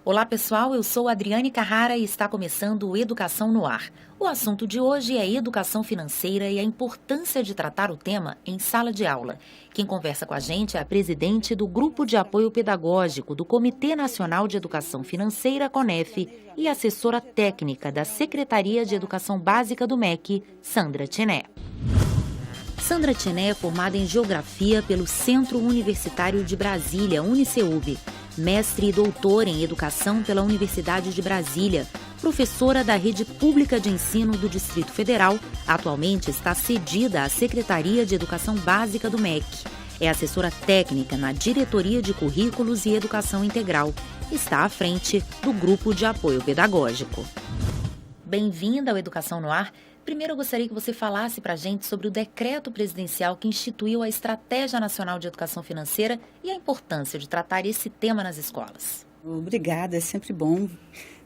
Olá pessoal, eu sou Adriane Carrara e está começando o Educação no Ar. O assunto de hoje é educação financeira e a importância de tratar o tema em sala de aula. Quem conversa com a gente é a presidente do Grupo de Apoio Pedagógico do Comitê Nacional de Educação Financeira, CONEF, e assessora técnica da Secretaria de Educação Básica do MEC, Sandra Tiné. Sandra Tiné é formada em Geografia pelo Centro Universitário de Brasília, UniCeub, mestre e doutora em Educação pela Universidade de Brasília, professora da Rede Pública de Ensino do Distrito Federal, atualmente está cedida à Secretaria de Educação Básica do MEC. É assessora técnica na Diretoria de Currículos e Educação Integral. Está à frente do Grupo de Apoio Pedagógico. Bem-vinda ao Educação no Ar. Primeiro, eu gostaria que você falasse para a gente sobre o decreto presidencial que instituiu a Estratégia Nacional de Educação Financeira e a importância de tratar esse tema nas escolas. Obrigada, é sempre bom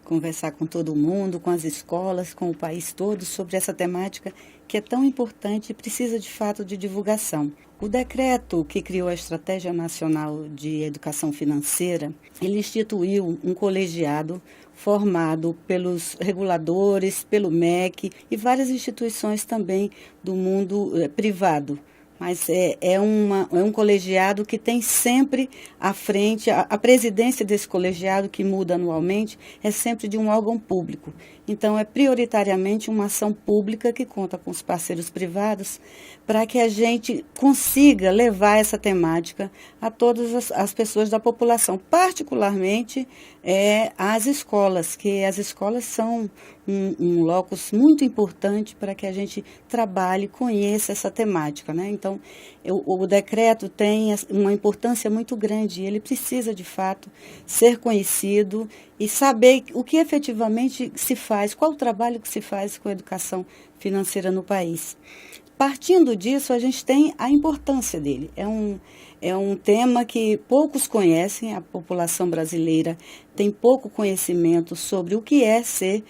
conversar com todo mundo, com as escolas, com o país todo sobre essa temática que é tão importante e precisa de fato de divulgação. O decreto que criou a Estratégia Nacional de Educação Financeira, ele instituiu um colegiado formado pelos reguladores, pelo MEC e várias instituições também do mundo privado. Mas é um colegiado que tem sempre à frente, a presidência desse colegiado, que muda anualmente, é sempre de um órgão público. Então, é prioritariamente uma ação pública que conta com os parceiros privados para que a gente consiga levar essa temática a todas as pessoas da população, particularmente às escolas, que as escolas são um locus muito importante para que a gente trabalhe e conheça essa temática, né? Então, o decreto tem uma importância muito grande, ele precisa, de fato, ser conhecido e saber o que efetivamente se faz, qual o trabalho que se faz com a educação financeira no país. Partindo disso, a gente tem a importância dele. É um tema que poucos conhecem, a população brasileira tem pouco conhecimento sobre o que é ser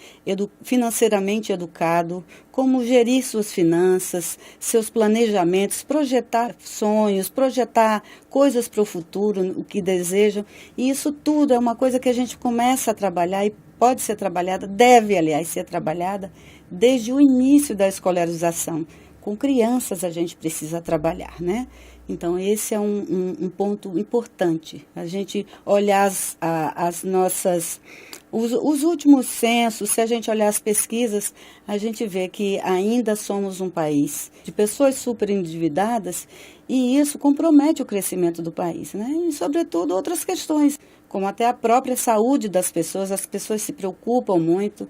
financeiramente educado, como gerir suas finanças, seus planejamentos, projetar sonhos, projetar coisas para o futuro, o que desejam. E isso tudo é uma coisa que a gente começa a trabalhar e pode ser trabalhada, deve, aliás, ser trabalhada desde o início da escolarização. Com crianças a gente precisa trabalhar, né? Então, esse é um ponto importante. A gente olhar as nossas... Os últimos censos, se a gente olhar as pesquisas, a gente vê que ainda somos um país de pessoas super endividadas e isso compromete o crescimento do país, né? E, sobretudo, outras questões, como até a própria saúde das pessoas, as pessoas se preocupam muito.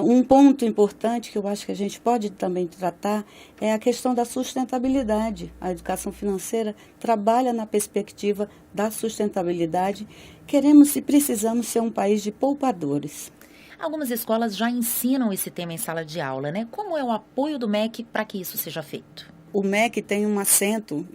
Um ponto importante que eu acho que a gente pode também tratar é a questão da sustentabilidade. A educação financeira trabalha na perspectiva da sustentabilidade. Queremos e precisamos ser um país de poupadores. Algumas escolas já ensinam esse tema em sala de aula, né? Como é o apoio do MEC para que isso seja feito? O MEC tem um assento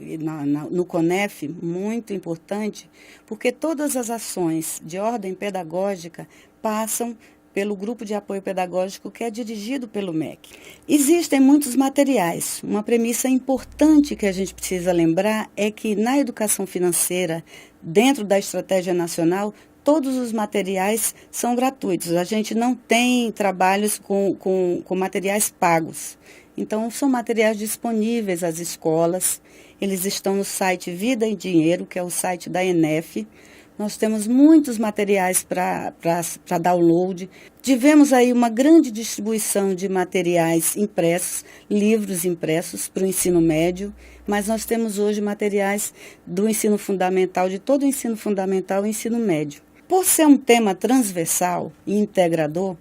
no CONEF muito importante, porque todas as ações de ordem pedagógica passam pelo grupo de apoio pedagógico que é dirigido pelo MEC. Existem muitos materiais. Uma premissa importante que a gente precisa lembrar é que na educação financeira, dentro da estratégia nacional, todos os materiais são gratuitos. A gente não tem trabalhos com materiais pagos. Então, são materiais disponíveis às escolas. Eles estão no site Vida e Dinheiro, que é o site da ENEF. Nós temos muitos materiais para download. Tivemos aí uma grande distribuição de materiais impressos, livros impressos para o ensino médio, mas nós temos hoje materiais do ensino fundamental, de todo o ensino fundamental e ensino médio. Por ser um tema transversal e integrador,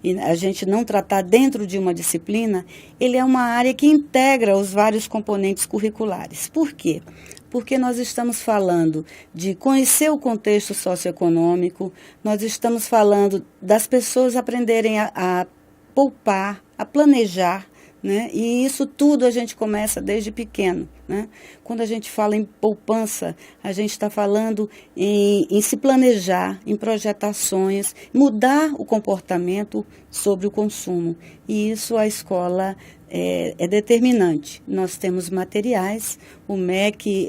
e a gente não tratar dentro de uma disciplina, ele é uma área que integra os vários componentes curriculares. Por quê? Porque nós estamos falando de conhecer o contexto socioeconômico, nós estamos falando das pessoas aprenderem a poupar, a planejar, né? E isso tudo a gente começa desde pequeno, né? Quando a gente fala em poupança, a gente está falando em se planejar, em projetar sonhos, mudar o comportamento sobre o consumo. E isso a escola é determinante. Nós temos materiais, o MEC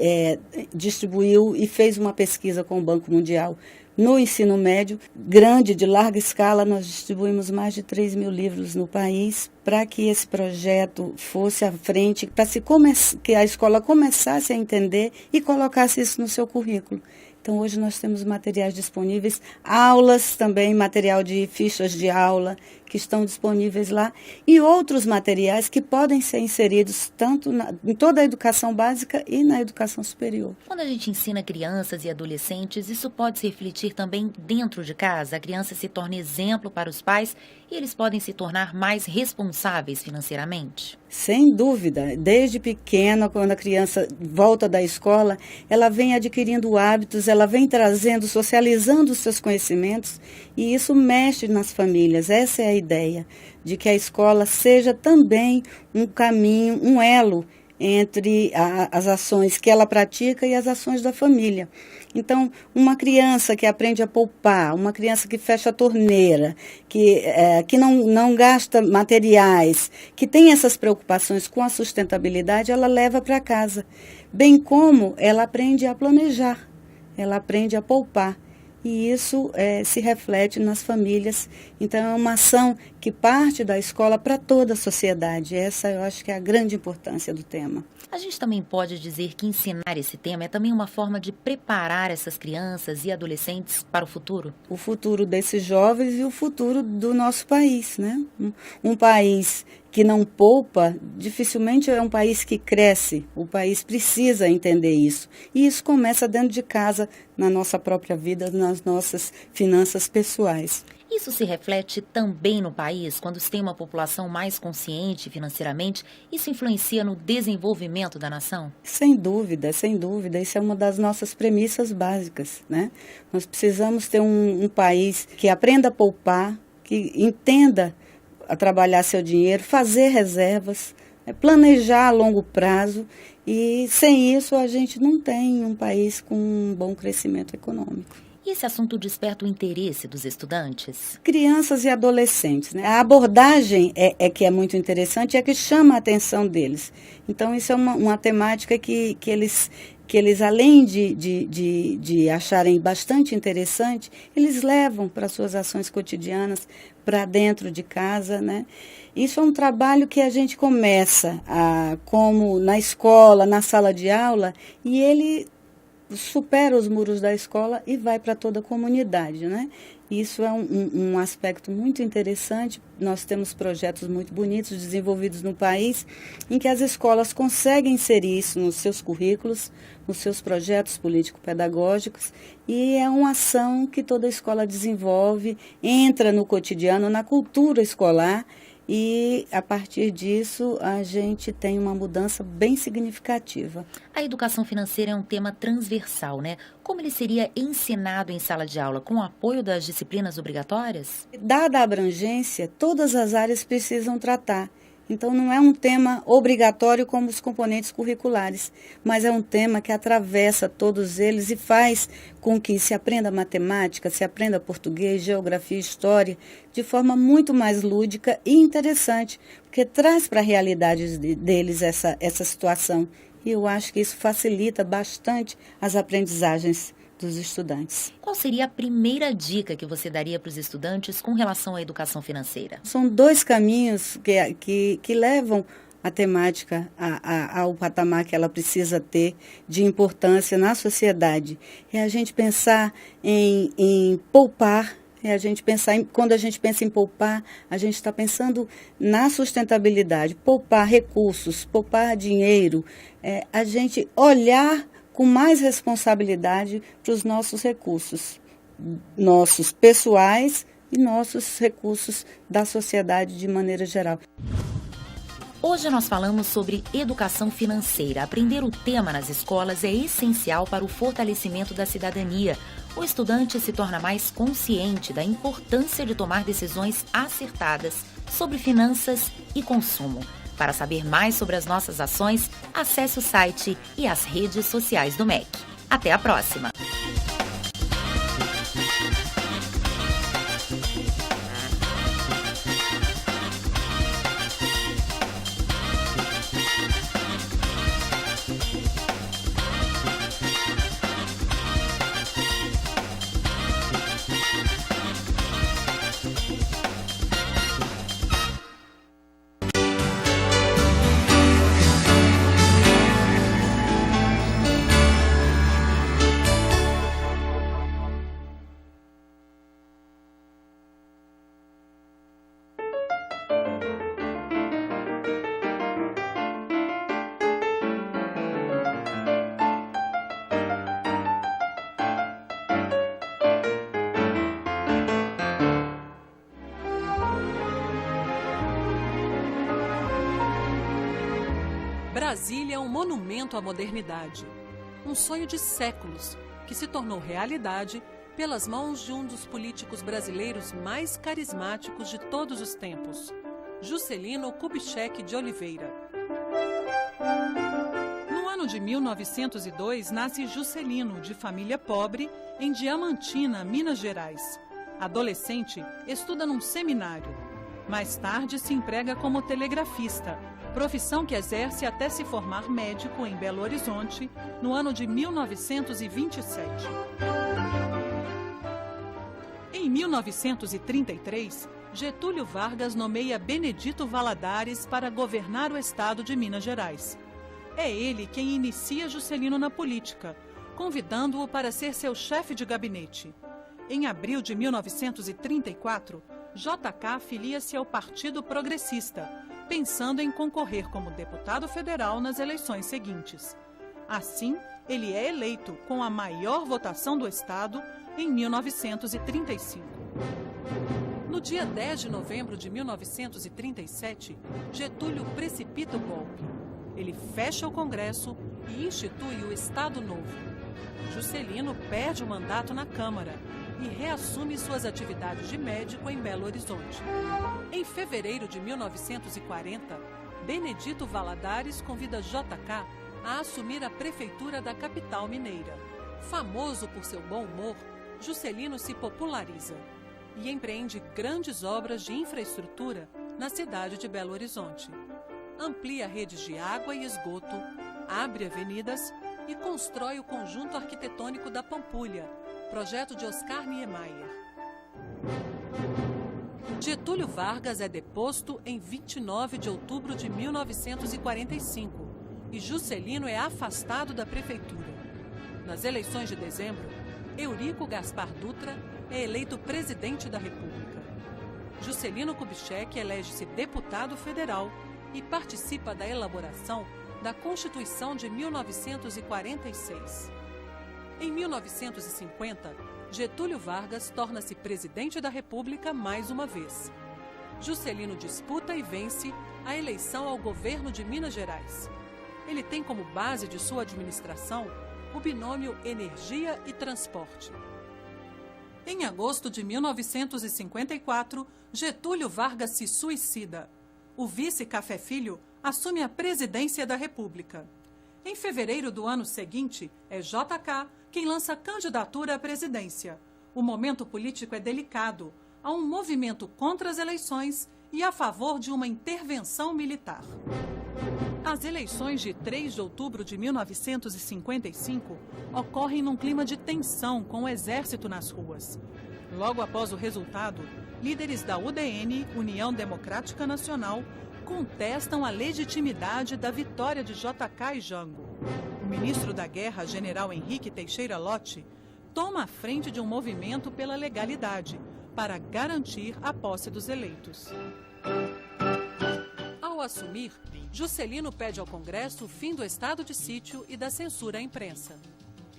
distribuiu e fez uma pesquisa com o Banco Mundial no ensino médio, grande, de larga escala. Nós distribuímos mais de 3 mil livros no país para que esse projeto fosse à frente, para que a escola começasse a entender e colocasse isso no seu currículo. Então, hoje nós temos materiais disponíveis, aulas também, material de fichas de aula que estão disponíveis lá e outros materiais que podem ser inseridos tanto em toda a educação básica e na educação superior. Quando a gente ensina crianças e adolescentes, isso pode se refletir também dentro de casa? A criança se torna exemplo para os pais e eles podem se tornar mais responsáveis financeiramente? Sem dúvida. Desde pequena, quando a criança volta da escola, ela vem adquirindo hábitos, ela vem trazendo, socializando os seus conhecimentos e isso mexe nas famílias. Essa é a ideia, de que a escola seja também um caminho, um elo entre as ações que ela pratica e as ações da família. Então, uma criança que aprende a poupar, uma criança que fecha a torneira, que não gasta materiais, que tem essas preocupações com a sustentabilidade, ela leva para casa. Bem como ela aprende a planejar, ela aprende a poupar. E isso se reflete nas famílias. Então, é uma ação que parte da escola para toda a sociedade. Essa eu acho que é a grande importância do tema. A gente também pode dizer que ensinar esse tema é também uma forma de preparar essas crianças e adolescentes para o futuro? O futuro desses jovens e o futuro do nosso país, né? Um país que não poupa, dificilmente é um país que cresce. O país precisa entender isso. E isso começa dentro de casa, na nossa própria vida, nas nossas finanças pessoais. Isso se reflete também no país, quando se tem uma população mais consciente financeiramente? Isso influencia no desenvolvimento da nação? Sem dúvida, sem dúvida. Isso é uma das nossas premissas básicas, né? Nós precisamos ter um país que aprenda a poupar, que entenda a trabalhar seu dinheiro, fazer reservas, planejar a longo prazo. E sem isso a gente não tem um país com um bom crescimento econômico. E esse assunto desperta o interesse dos estudantes? Crianças e adolescentes, né? A abordagem que é muito interessante, é que chama a atenção deles. Então, isso é uma temática que que eles, além de acharem bastante interessante, eles levam para suas ações cotidianas, para dentro de casa, né? Isso é um trabalho que a gente começa como na escola, na sala de aula, e ele supera os muros da escola e vai para toda a comunidade, né? Isso é um aspecto muito interessante. Nós temos projetos muito bonitos desenvolvidos no país, em que as escolas conseguem inserir isso nos seus currículos, nos seus projetos político-pedagógicos, e é uma ação que toda escola desenvolve, entra no cotidiano, na cultura escolar, e, a partir disso, a gente tem uma mudança bem significativa. A educação financeira é um tema transversal, né? Como ele seria ensinado em sala de aula, com o apoio das disciplinas obrigatórias? Dada a abrangência, todas as áreas precisam tratar. Então, não é um tema obrigatório como os componentes curriculares, mas é um tema que atravessa todos eles e faz com que se aprenda matemática, se aprenda português, geografia e história de forma muito mais lúdica e interessante, porque traz para a realidade deles essa situação. E eu acho que isso facilita bastante as aprendizagens dos estudantes. Qual seria a primeira dica que você daria para os estudantes com relação à educação financeira? São dois caminhos que levam a temática ao patamar que ela precisa ter de importância na sociedade. É a gente pensar em poupar. Quando a gente pensa em poupar, a gente está pensando na sustentabilidade, poupar recursos, poupar dinheiro, a gente olhar com mais responsabilidade para os nossos recursos, nossos pessoais e nossos recursos da sociedade de maneira geral. Hoje nós falamos sobre educação financeira. Aprender o tema nas escolas é essencial para o fortalecimento da cidadania. O estudante se torna mais consciente da importância de tomar decisões acertadas sobre finanças e consumo. Para saber mais sobre as nossas ações, acesse o site e as redes sociais do MEC. Até a próxima! Brasília é um monumento à modernidade. Um sonho de séculos que se tornou realidade pelas mãos de um dos políticos brasileiros mais carismáticos de todos os tempos, Juscelino Kubitschek de Oliveira. No ano de 1902, nasce Juscelino, de família pobre, em Diamantina, Minas Gerais. Adolescente, estuda num seminário. Mais tarde, se emprega como telegrafista, profissão que exerce até se formar médico em Belo Horizonte, no ano de 1927. Em 1933, Getúlio Vargas nomeia Benedito Valadares para governar o estado de Minas Gerais. É ele quem inicia Juscelino na política, convidando-o para ser seu chefe de gabinete. Em abril de 1934, JK filia-se ao Partido Progressista, pensando em concorrer como deputado federal nas eleições seguintes. Assim, ele é eleito com a maior votação do estado em 1935. No dia 10 de novembro de 1937, Getúlio precipita o golpe. Ele fecha o Congresso e institui o Estado Novo. Juscelino perde o mandato na Câmara e reassume suas atividades de médico em Belo Horizonte. Em fevereiro de 1940, Benedito Valadares convida JK a assumir a prefeitura da capital mineira. Famoso por seu bom humor, Juscelino se populariza e empreende grandes obras de infraestrutura na cidade de Belo Horizonte. Amplia redes de água e esgoto, abre avenidas e constrói o conjunto arquitetônico da Pampulha, projeto de Oscar Niemeyer. Getúlio Vargas é deposto em 29 de outubro de 1945 e Juscelino é afastado da prefeitura. Nas eleições de dezembro, Eurico Gaspar Dutra é eleito presidente da República. Juscelino Kubitschek elege-se deputado federal e participa da elaboração da Constituição de 1946. Em 1950, Getúlio Vargas torna-se presidente da República mais uma vez. Juscelino disputa e vence a eleição ao governo de Minas Gerais. Ele tem como base de sua administração o binômio energia e transporte. Em agosto de 1954, Getúlio Vargas se suicida. O vice Café Filho assume a presidência da República. Em fevereiro do ano seguinte, é JK quem lança candidatura à presidência. O momento político é delicado. Há um movimento contra as eleições e a favor de uma intervenção militar. As eleições de 3 de outubro de 1955 ocorrem num clima de tensão com o exército nas ruas. Logo após o resultado, líderes da UDN, União Democrática Nacional, contestam a legitimidade da vitória de JK e Jango. O ministro da Guerra, general Henrique Teixeira Lott, toma a frente de um movimento pela legalidade para garantir a posse dos eleitos. Ao assumir, Juscelino pede ao Congresso o fim do estado de sítio e da censura à imprensa.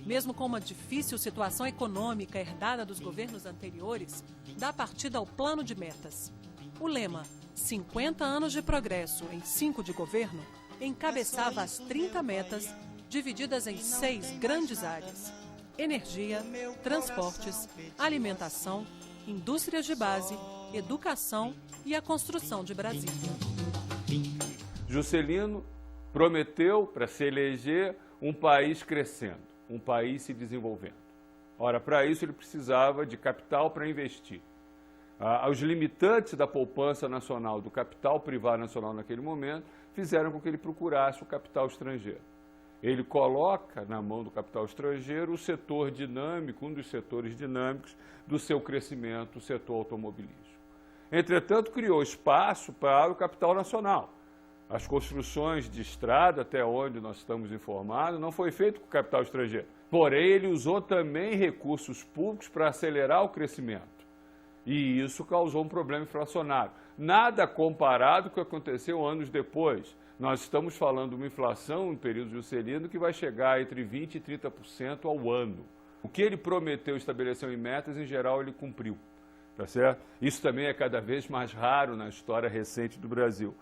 Mesmo com uma difícil situação econômica herdada dos governos anteriores, dá partida ao plano de metas. O lema 50 anos de progresso em 5 de governo encabeçava as 30 metas divididas em 6 grandes áreas: energia, transportes, alimentação, indústrias de base, educação e a construção de Brasília. Juscelino prometeu, para se eleger, um país crescendo, um país se desenvolvendo. Ora, para isso ele precisava de capital para investir. Os limitantes da poupança nacional, do capital privado nacional naquele momento, fizeram com que ele procurasse o capital estrangeiro. Ele coloca na mão do capital estrangeiro o setor dinâmico, um dos setores dinâmicos do seu crescimento, o setor automobilístico. Entretanto, criou espaço para o capital nacional. As construções de estrada, até onde nós estamos informados, não foi feito com capital estrangeiro. Porém, ele usou também recursos públicos para acelerar o crescimento. E isso causou um problema inflacionário. Nada comparado com o que aconteceu anos depois. Nós estamos falando de uma inflação no período juscelino que vai chegar entre 20% e 30% ao ano. O que ele prometeu, estabeleceu em metas, em geral ele cumpriu. Tá certo? Isso também é cada vez mais raro na história recente do Brasil.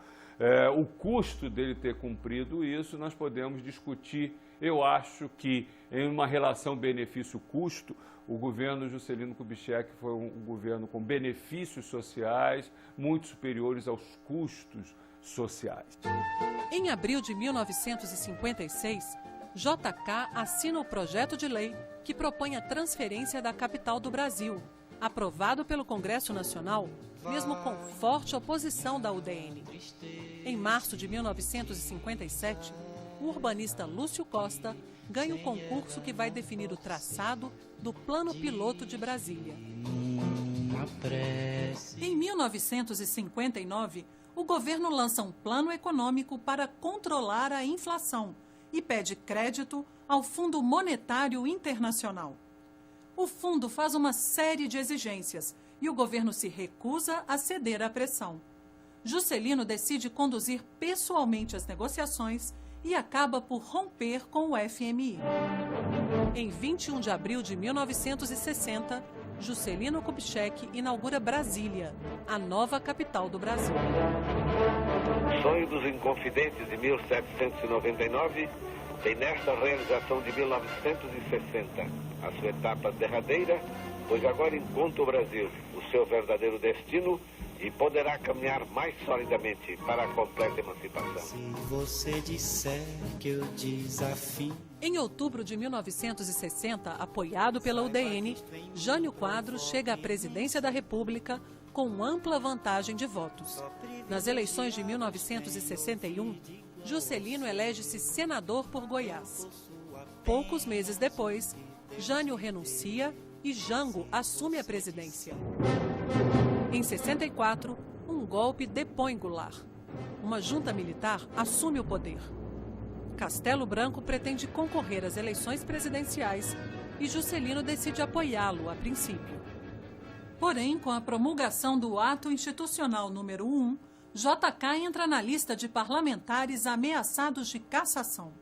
O custo dele ter cumprido isso, nós podemos discutir. Eu acho que em uma relação benefício-custo, o governo Juscelino Kubitschek foi um governo com benefícios sociais muito superiores aos custos sociais. Em abril de 1956, JK assina o projeto de lei que propõe a transferência da capital do Brasil, aprovado pelo Congresso Nacional, mesmo com forte oposição da UDN. Em março de 1957, o urbanista Lúcio Costa ganha o concurso que vai definir o traçado do Plano Piloto de Brasília. Em 1959, o governo lança um plano econômico para controlar a inflação e pede crédito ao Fundo Monetário Internacional. O fundo faz uma série de exigências e o governo se recusa a ceder à pressão. Juscelino decide conduzir pessoalmente as negociações e acaba por romper com o FMI. Em 21 de abril de 1960, Juscelino Kubitschek inaugura Brasília, a nova capital do Brasil. Sonho dos Inconfidentes de 1799 tem nesta realização de 1960 a sua etapa derradeira, pois agora encontra o Brasil o seu verdadeiro destino e poderá caminhar mais solidamente para a completa emancipação. Se você disser que eu desafio. Em outubro de 1960, apoiado pela UDN, Jânio Quadros chega à presidência da República com ampla vantagem de votos. Nas eleições de 1961, Juscelino elege-se senador por Goiás. Poucos meses depois, Jânio renuncia e Jango assume a presidência. Em 64, um golpe depõe Goulart. Uma junta militar assume o poder. Castelo Branco pretende concorrer às eleições presidenciais e Juscelino decide apoiá-lo a princípio. Porém, com a promulgação do Ato Institucional número 1, JK entra na lista de parlamentares ameaçados de cassação.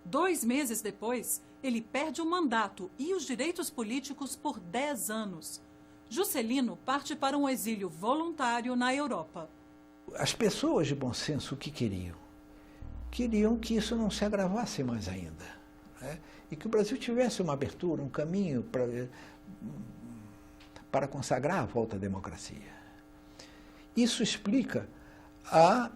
2 meses depois, ele perde o mandato e os direitos políticos por 10 anos. Juscelino parte para um exílio voluntário na Europa. As pessoas de bom senso, o que queriam? Queriam que isso não se agravasse mais ainda, né? E que o Brasil tivesse uma abertura, um caminho para consagrar a volta à democracia. Isso explica a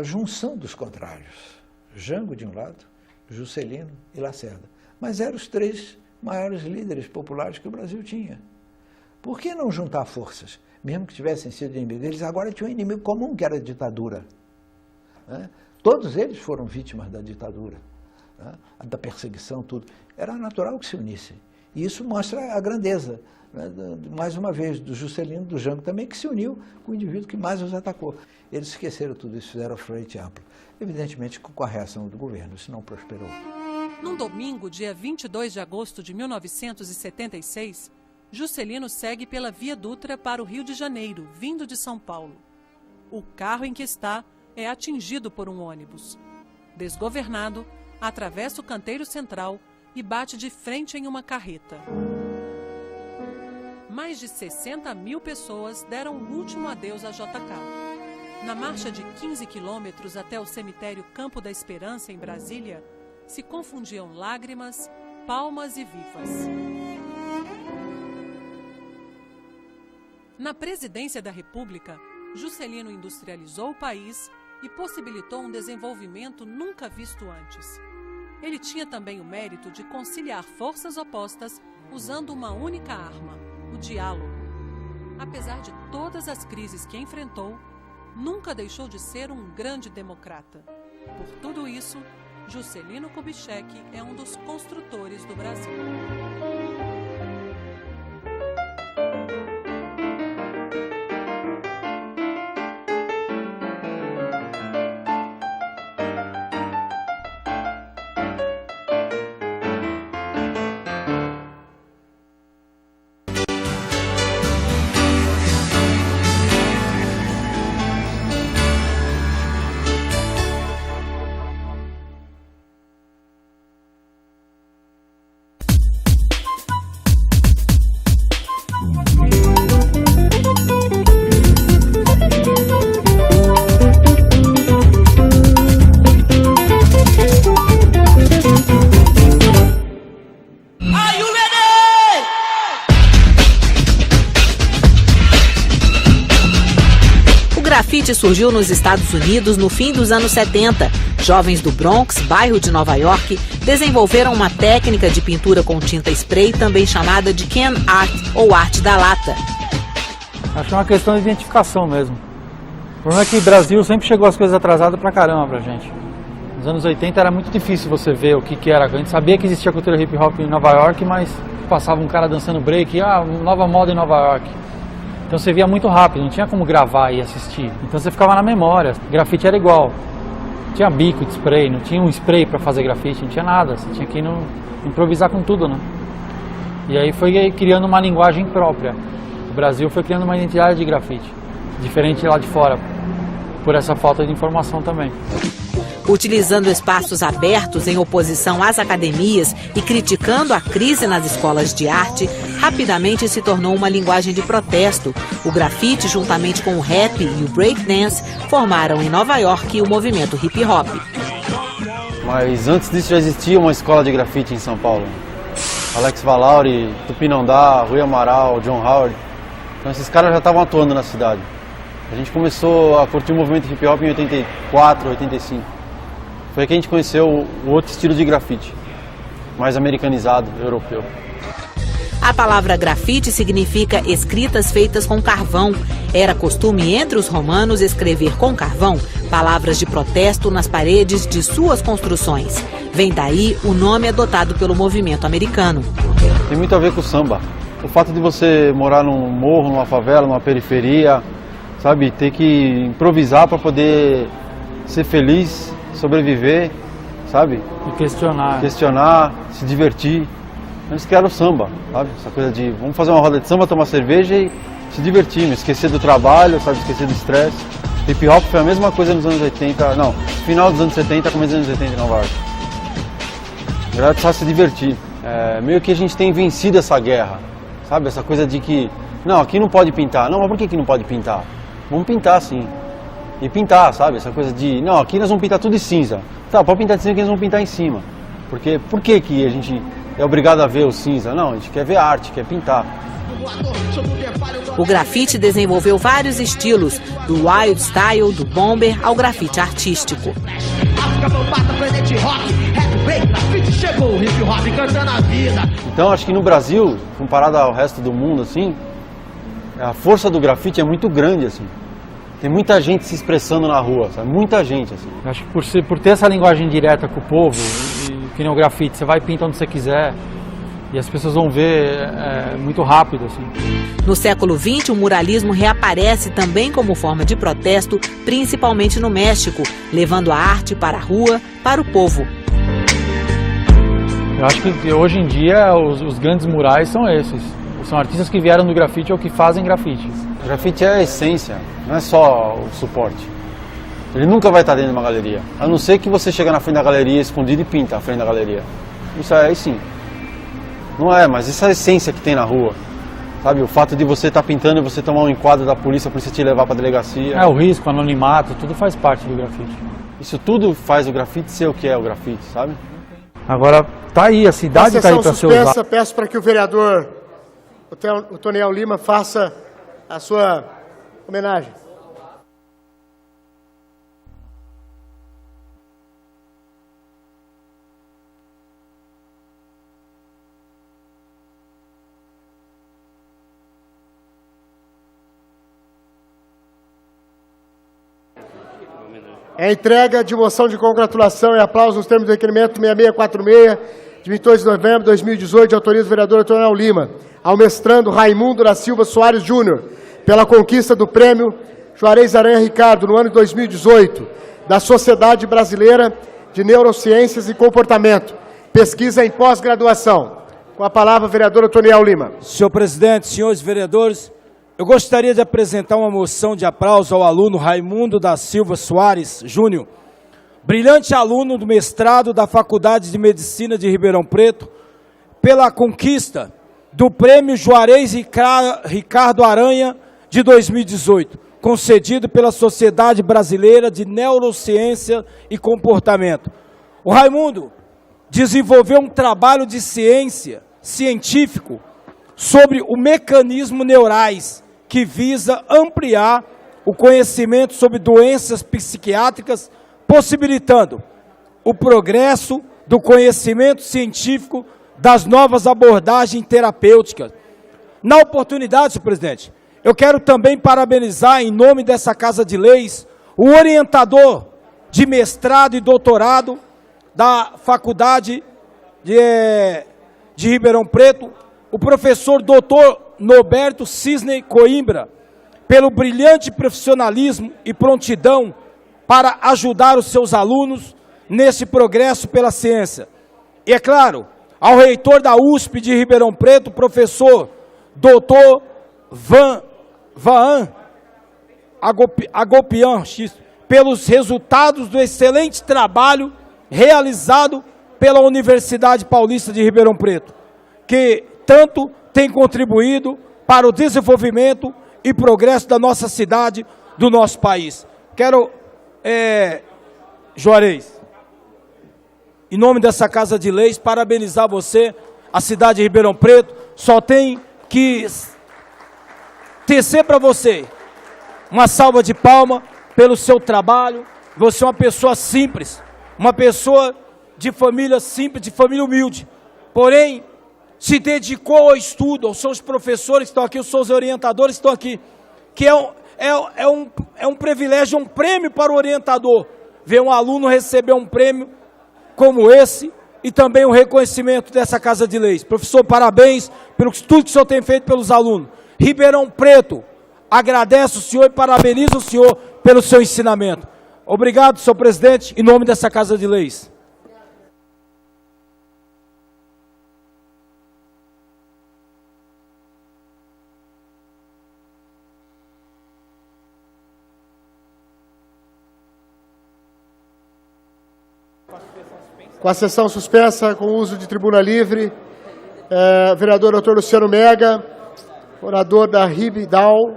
junção dos contrários. Jango de um lado, Juscelino e Lacerda. Mas eram os 3 maiores líderes populares que o Brasil tinha. Por que não juntar forças? Mesmo que tivessem sido inimigos, eles agora tinham um inimigo comum, que era a ditadura, né? Todos eles foram vítimas da ditadura, né? Da perseguição, tudo. Era natural que se unissem. E isso mostra a grandeza, né? Mais uma vez, do Juscelino, do Jango também, que se uniu com o indivíduo que mais os atacou. Eles esqueceram tudo isso, fizeram frente ampla. Evidentemente, com a reação do governo, isso não prosperou. Num domingo, dia 22 de agosto de 1976, Juscelino segue pela Via Dutra para o Rio de Janeiro, vindo de São Paulo. O carro em que está é atingido por um ônibus. Desgovernado, atravessa o canteiro central e bate de frente em uma carreta. Mais de 60 mil pessoas deram o último adeus a JK. Na marcha de 15 quilômetros até o cemitério Campo da Esperança, em Brasília, se confundiam lágrimas, palmas e vivas. Na presidência da República, Juscelino industrializou o país e possibilitou um desenvolvimento nunca visto antes. Ele tinha também o mérito de conciliar forças opostas usando uma única arma, o diálogo. Apesar de todas as crises que enfrentou, nunca deixou de ser um grande democrata. Por tudo isso, Juscelino Kubitschek é um dos construtores do Brasil. O grafite surgiu nos Estados Unidos no fim dos anos 70. Jovens do Bronx, bairro de Nova York, desenvolveram uma técnica de pintura com tinta spray, também chamada de can art, ou arte da lata. Acho que é uma questão de identificação mesmo. O problema é que o Brasil sempre chegou as coisas atrasadas pra caramba pra gente. Nos anos 80 era muito difícil você ver o que era. A gente sabia que existia cultura hip hop em Nova York, mas passava um cara dançando break, nova moda em Nova York. Então você via muito rápido, não tinha como gravar e assistir. Então você ficava na memória. Grafite era igual. Tinha bico de spray, não tinha um spray para fazer grafite, não tinha nada. Você tinha que improvisar com tudo, né? E aí foi criando uma linguagem própria. O Brasil foi criando uma identidade de grafite, diferente lá de fora, por essa falta de informação também. Utilizando espaços abertos em oposição às academias e criticando a crise nas escolas de arte, rapidamente se tornou uma linguagem de protesto. O grafite, juntamente com o rap e o breakdance, formaram em Nova York o movimento hip hop. Mas antes disso já existia uma escola de grafite em São Paulo. Alex Valauri, Tupinambá, Rui Amaral, John Howard. Então esses caras já estavam atuando na cidade. A gente começou a curtir o movimento hip hop em 84, 85. Foi aí que a gente conheceu o outro estilo de grafite, mais americanizado, europeu. A palavra grafite significa escritas feitas com carvão. Era costume entre os romanos escrever com carvão palavras de protesto nas paredes de suas construções. Vem daí o nome adotado pelo movimento americano. Tem muito a ver com o samba. O fato de você morar num morro, numa favela, numa periferia, sabe, ter que improvisar para poder ser feliz, sobreviver, sabe? E questionar. Questionar, se divertir. Eles criaram o samba, sabe? Essa coisa de vamos fazer uma roda de samba, tomar cerveja e se divertir, esquecer do trabalho, sabe? Esquecer do estresse. Hip hop foi a mesma coisa nos anos 80, não, final dos anos 70, começo dos anos 80 em Nova York. Na verdade, só se divertir. Meio que a gente tem vencido essa guerra, sabe? Essa coisa de que, não, aqui não pode pintar. Não, mas por que não pode pintar? Vamos pintar sim. E pintar, sabe? Essa coisa de, não, aqui nós vamos pintar tudo de cinza. Tá, pode pintar de cinza que nós vamos pintar em cima. Porque, por que a gente é obrigado a ver o cinza? Não, a gente quer ver arte, quer pintar. O grafite desenvolveu vários estilos, do wild style, do bomber ao grafite artístico. Então acho que no Brasil, comparado ao resto do mundo, assim, a força do grafite é muito grande, assim. Tem muita gente se expressando na rua, sabe? Muita gente, assim. Acho que por ter essa linguagem direta com o povo, que nem o grafite, você vai pintar onde você quiser e as pessoas vão ver muito rápido, assim. No século XX, o muralismo reaparece também como forma de protesto, principalmente no México, levando a arte para a rua, para o povo. Eu acho que hoje em dia os grandes murais são esses. São artistas que vieram do grafite ou que fazem grafite. O grafite é a essência, não é só o suporte. Ele nunca vai estar dentro de uma galeria, a não ser que você chegue na frente da galeria escondido e pinta a frente da galeria. Isso aí sim. Não é, mas essa essência que tem na rua, sabe? O fato de você estar pintando e você tomar um enquadro da polícia te levar para a delegacia. O risco, o anonimato, tudo faz parte do grafite. Isso tudo faz o grafite ser o que é o grafite, sabe? Agora, tá aí, a cidade está aí para ser usada. Peço para que o vereador o Toniel Lima faça a sua homenagem. É a entrega de moção de congratulação e aplauso nos termos do requerimento 6646, de 22 de novembro de 2018, de autoria do vereador Toniel Lima, ao mestrando Raimundo da Silva Soares Júnior, pela conquista do prêmio Juarez Aranha Ricardo, no ano de 2018, da Sociedade Brasileira de Neurociências e Comportamento, pesquisa em pós-graduação. Com a palavra, vereador Toniel Lima. Senhor presidente, senhores vereadores, eu gostaria de apresentar uma moção de aplauso ao aluno Raimundo da Silva Soares Júnior, brilhante aluno do mestrado da Faculdade de Medicina de Ribeirão Preto, pela conquista do prêmio Juarez Ricardo Aranha de 2018, concedido pela Sociedade Brasileira de Neurociência e Comportamento. O Raimundo desenvolveu um trabalho de científico sobre o mecanismo neurais, que visa ampliar o conhecimento sobre doenças psiquiátricas, possibilitando o progresso do conhecimento científico das novas abordagens terapêuticas. Na oportunidade, senhor presidente, eu quero também parabenizar, em nome dessa Casa de Leis, o orientador de mestrado e doutorado da Faculdade de Ribeirão Preto, o professor doutor Norberto Cisney Coimbra, pelo brilhante profissionalismo e prontidão para ajudar os seus alunos nesse progresso pela ciência. E, é claro, ao reitor da USP de Ribeirão Preto, professor doutor Vaan Agopian, pelos resultados do excelente trabalho realizado pela Universidade Paulista de Ribeirão Preto, que tanto tem contribuído para o desenvolvimento e progresso da nossa cidade, do nosso país. Quero, Juarez, em nome dessa Casa de Leis, parabenizar você, a cidade de Ribeirão Preto. Só tem que tecer para você uma salva de palmas pelo seu trabalho. Você é uma pessoa simples, uma pessoa de família simples, de família humilde, porém se dedicou ao estudo, aos seus professores que estão aqui, os seus orientadores que estão aqui, que é um privilégio, um prêmio para o orientador, ver um aluno receber um prêmio como esse e também o reconhecimento dessa Casa de Leis. Professor, parabéns pelo tudo que o senhor tem feito pelos alunos. Ribeirão Preto agradece o senhor e parabeniza o senhor pelo seu ensinamento. Obrigado, senhor presidente, em nome dessa Casa de Leis. Com a sessão suspensa, com o uso de tribuna livre, vereador Dr. Luciano Mega, orador da RIB-DAO,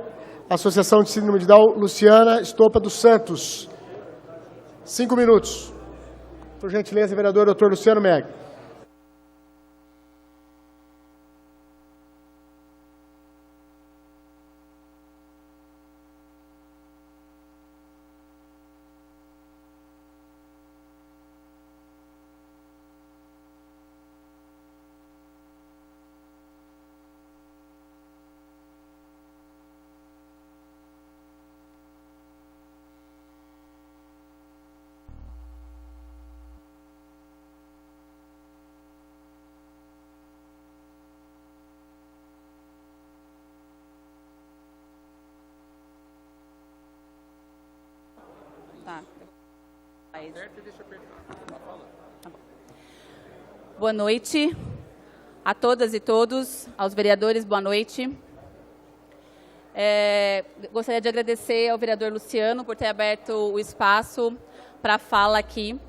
Associação de Síndrome de Down, Luciana Estopa dos Santos. 5 minutos. Por gentileza, vereador Dr. Luciano Mega. Boa noite a todas e todos, aos vereadores, boa noite. Gostaria de agradecer ao vereador Luciano por ter aberto o espaço para a fala aqui.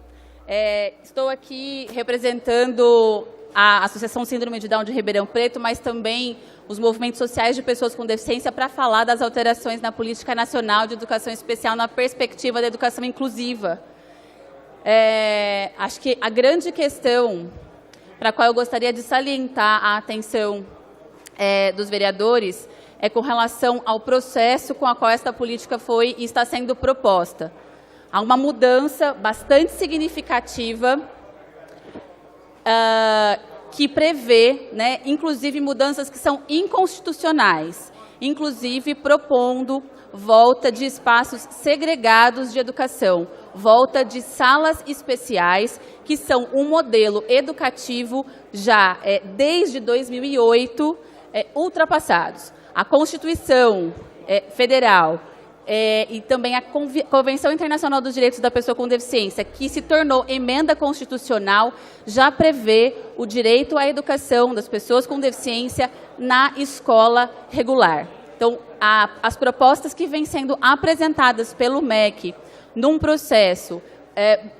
Estou aqui representando a Associação Síndrome de Down de Ribeirão Preto, mas também os movimentos sociais de pessoas com deficiência para falar das alterações na Política Nacional de Educação Especial na perspectiva da educação inclusiva. Acho que a grande questão para a qual eu gostaria de salientar a atenção dos vereadores é com relação ao processo com a qual esta política foi e está sendo proposta. Há uma mudança bastante significativa que prevê, inclusive, mudanças que são inconstitucionais, inclusive propondo volta de espaços segregados de educação, volta de salas especiais, que são um modelo educativo já desde 2008 ultrapassados. A Constituição Federal e também a Convenção Internacional dos Direitos da Pessoa com Deficiência, que se tornou emenda constitucional, já prevê o direito à educação das pessoas com deficiência na escola regular. Então, as propostas que vêm sendo apresentadas pelo MEC num processo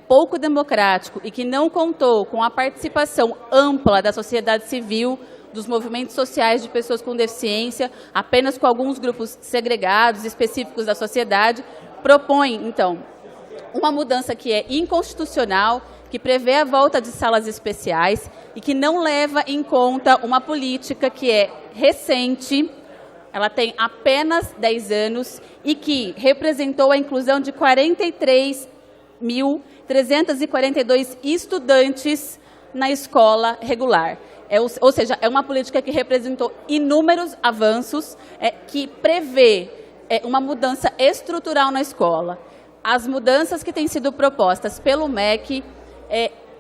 pouco democrático e que não contou com a participação ampla da sociedade civil, dos movimentos sociais de pessoas com deficiência, apenas com alguns grupos segregados, específicos da sociedade, propõe, então, uma mudança que é inconstitucional, que prevê a volta de salas especiais e que não leva em conta uma política que é recente, ela tem apenas 10 anos e que representou a inclusão de 43.342 estudantes na escola regular. Ou seja, é uma política que representou inúmeros avanços, que prevê uma mudança estrutural na escola. As mudanças que têm sido propostas pelo MEC,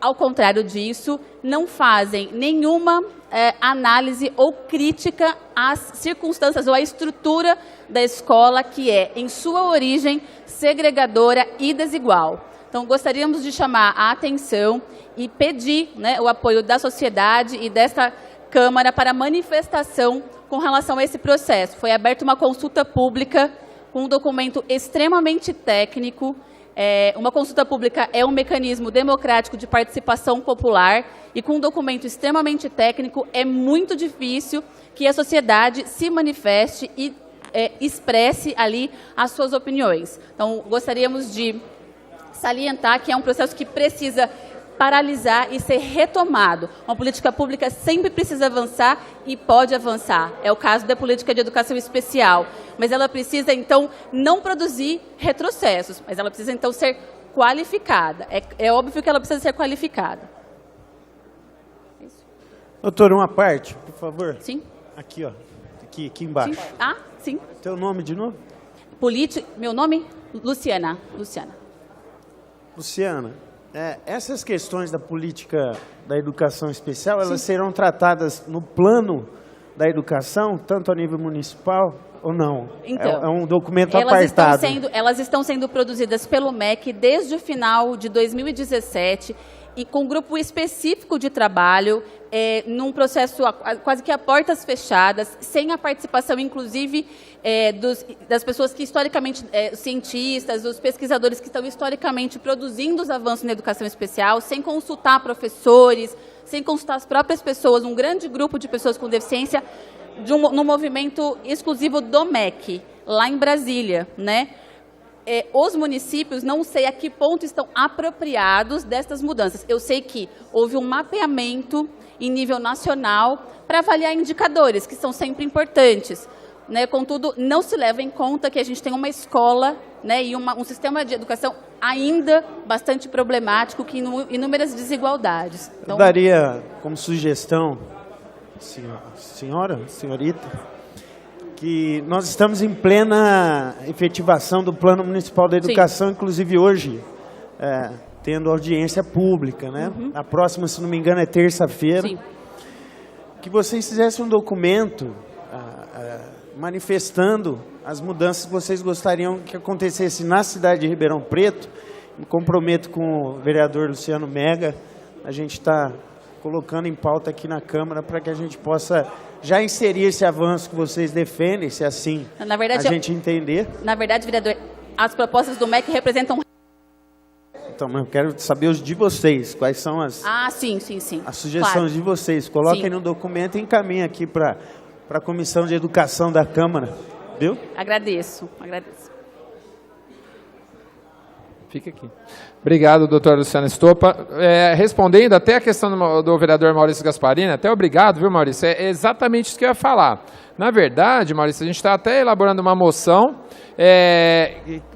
ao contrário disso, não fazem nenhuma análise ou crítica às circunstâncias ou à estrutura da escola, que é, em sua origem, segregadora e desigual. Então, gostaríamos de chamar a atenção e pedir o apoio da sociedade e desta Câmara para manifestação com relação a esse processo. Foi aberta uma consulta pública com um documento extremamente técnico. Uma consulta pública é um mecanismo democrático de participação popular e com um documento extremamente técnico é muito difícil que a sociedade se manifeste e expresse ali as suas opiniões. Então, gostaríamos de salientar que é um processo que precisa paralisar e ser retomado. Uma política pública sempre precisa avançar e pode avançar. É o caso da política de educação especial. Mas ela precisa, então, não produzir retrocessos, mas ela precisa, então, ser qualificada. É óbvio que ela precisa ser qualificada. Doutor, uma parte, por favor. Sim. Aqui, ó. Aqui embaixo. Sim. Ah, sim. Teu nome de novo? Meu nome? Luciana. Luciana, essas questões da política da educação especial, elas serão tratadas no plano da educação, tanto a nível municipal ou não? Então, é um documento apartado. Elas estão sendo produzidas pelo MEC desde o final de 2017 e com um grupo específico de trabalho, num processo quase que a portas fechadas, sem a participação, inclusive, das pessoas que historicamente, os cientistas, os pesquisadores que estão historicamente produzindo os avanços na educação especial, sem consultar professores, sem consultar as próprias pessoas, um grande grupo de pessoas com deficiência, no movimento exclusivo do MEC, lá em Brasília, né? Os municípios, não sei a que ponto estão apropriados destas mudanças. Eu sei que houve um mapeamento em nível nacional para avaliar indicadores, que são sempre importantes, né? Contudo, não se leva em conta que a gente tem uma escola, né, e um sistema de educação ainda bastante problemático, que inúmeras desigualdades. Então, eu daria como sugestão, senhorita, que nós estamos em plena efetivação do Plano Municipal da Educação, sim, inclusive hoje, tendo audiência pública, né? Uhum. A próxima, se não me engano, é terça-feira. Que vocês fizessem um documento manifestando as mudanças que vocês gostariam que acontecesse na cidade de Ribeirão Preto. Me comprometo com o vereador Luciano Mega. A gente está colocando em pauta aqui na Câmara para que a gente possa já inserir esse avanço que vocês defendem, se assim na verdade, a gente entender. Na verdade, vereador, as propostas do MEC representam... Então, eu quero saber os de vocês, quais são as... sim. As sugestões, claro, de vocês. Coloquem, sim, no documento e encaminhem aqui para a Comissão de Educação da Câmara, viu? Agradeço. Fica aqui. Obrigado, doutor Luciano Estopa. Respondendo até a questão do vereador Maurício Gasparini, até obrigado, viu, Maurício? É exatamente isso que eu ia falar. Na verdade, Maurício, a gente está até elaborando uma moção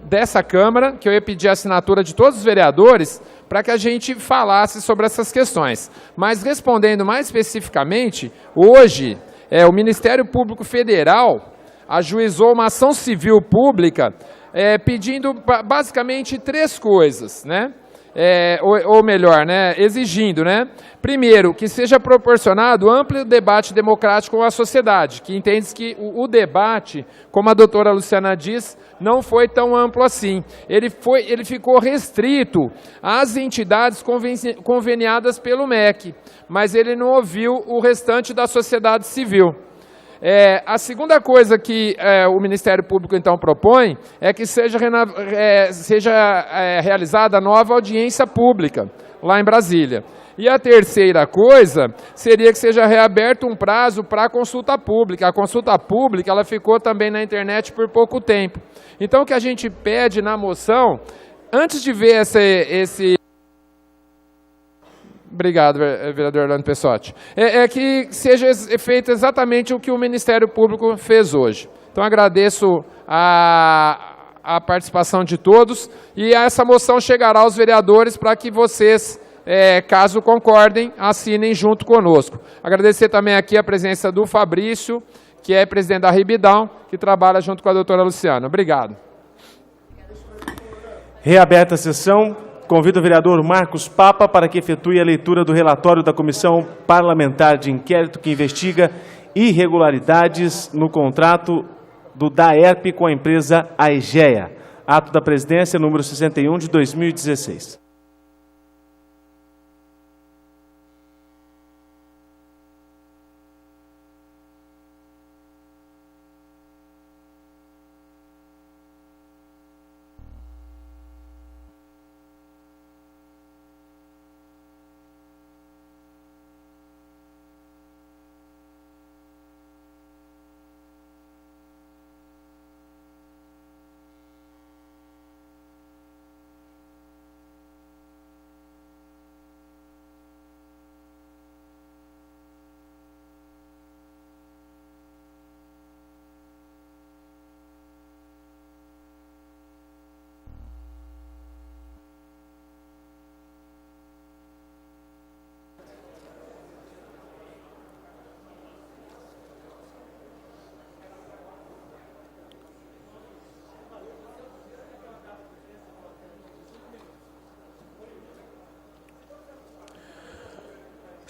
dessa Câmara, que eu ia pedir a assinatura de todos os vereadores, para que a gente falasse sobre essas questões. Mas respondendo mais especificamente, hoje, o Ministério Público Federal ajuizou uma ação civil pública pedindo basicamente 3 coisas, né? Ou melhor, né? Exigindo, né? Primeiro, que seja proporcionado amplo debate democrático com a sociedade, que entende que o debate, como a doutora Luciana diz, não foi tão amplo assim. Ele ficou restrito às entidades conveniadas pelo MEC, mas ele não ouviu o restante da sociedade civil. A segunda coisa que o Ministério Público, então, propõe é que seja realizada a nova audiência pública, lá em Brasília. E a terceira coisa seria que seja reaberto um prazo para a consulta pública. A consulta pública ela ficou também na internet por pouco tempo. Então, o que a gente pede na moção, antes de ver esse... Obrigado, vereador Orlando Pessotti. Que seja feito exatamente o que o Ministério Público fez hoje. Então, agradeço a participação de todos e essa moção chegará aos vereadores para que vocês, caso concordem, assinem junto conosco. Agradecer também aqui a presença do Fabrício, que é presidente da Ribidão, que trabalha junto com a doutora Luciana. Obrigado. Reaberta a sessão. Convido o vereador Marcos Papa para que efetue a leitura do relatório da Comissão Parlamentar de Inquérito que investiga irregularidades no contrato do DAERP com a empresa Aegea. Ato da Presidência, número 61, de 2016.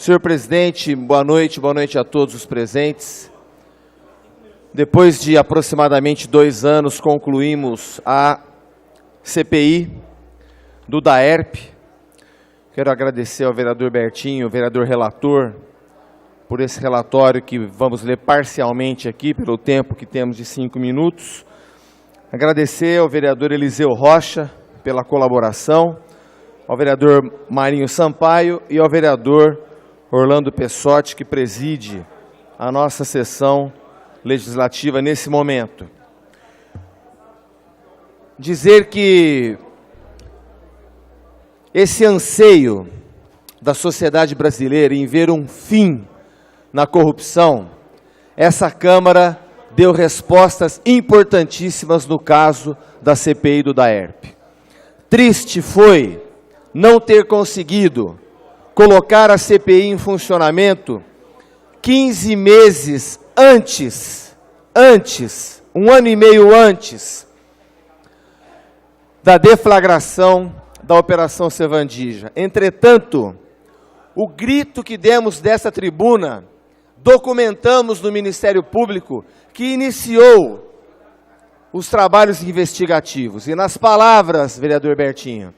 Senhor presidente, boa noite a todos os presentes. Depois de aproximadamente 2 anos, concluímos a CPI do DAERP. Quero agradecer ao vereador Bertinho, vereador relator, por esse relatório que vamos ler parcialmente aqui, pelo tempo que temos de 5 minutos. Agradecer ao vereador Eliseu Rocha pela colaboração, ao vereador Marinho Sampaio e ao vereador Orlando Pessotti, que preside a nossa sessão legislativa nesse momento. Dizer que esse anseio da sociedade brasileira em ver um fim na corrupção, essa Câmara deu respostas importantíssimas no caso da CPI do DAERP. Triste foi não ter conseguido colocar a CPI em funcionamento 15 meses antes, 1 ano e meio antes da deflagração da Operação Sevandija. Entretanto, o grito que demos dessa tribuna, documentamos no Ministério Público, que iniciou os trabalhos investigativos. E nas palavras, vereador Bertinho,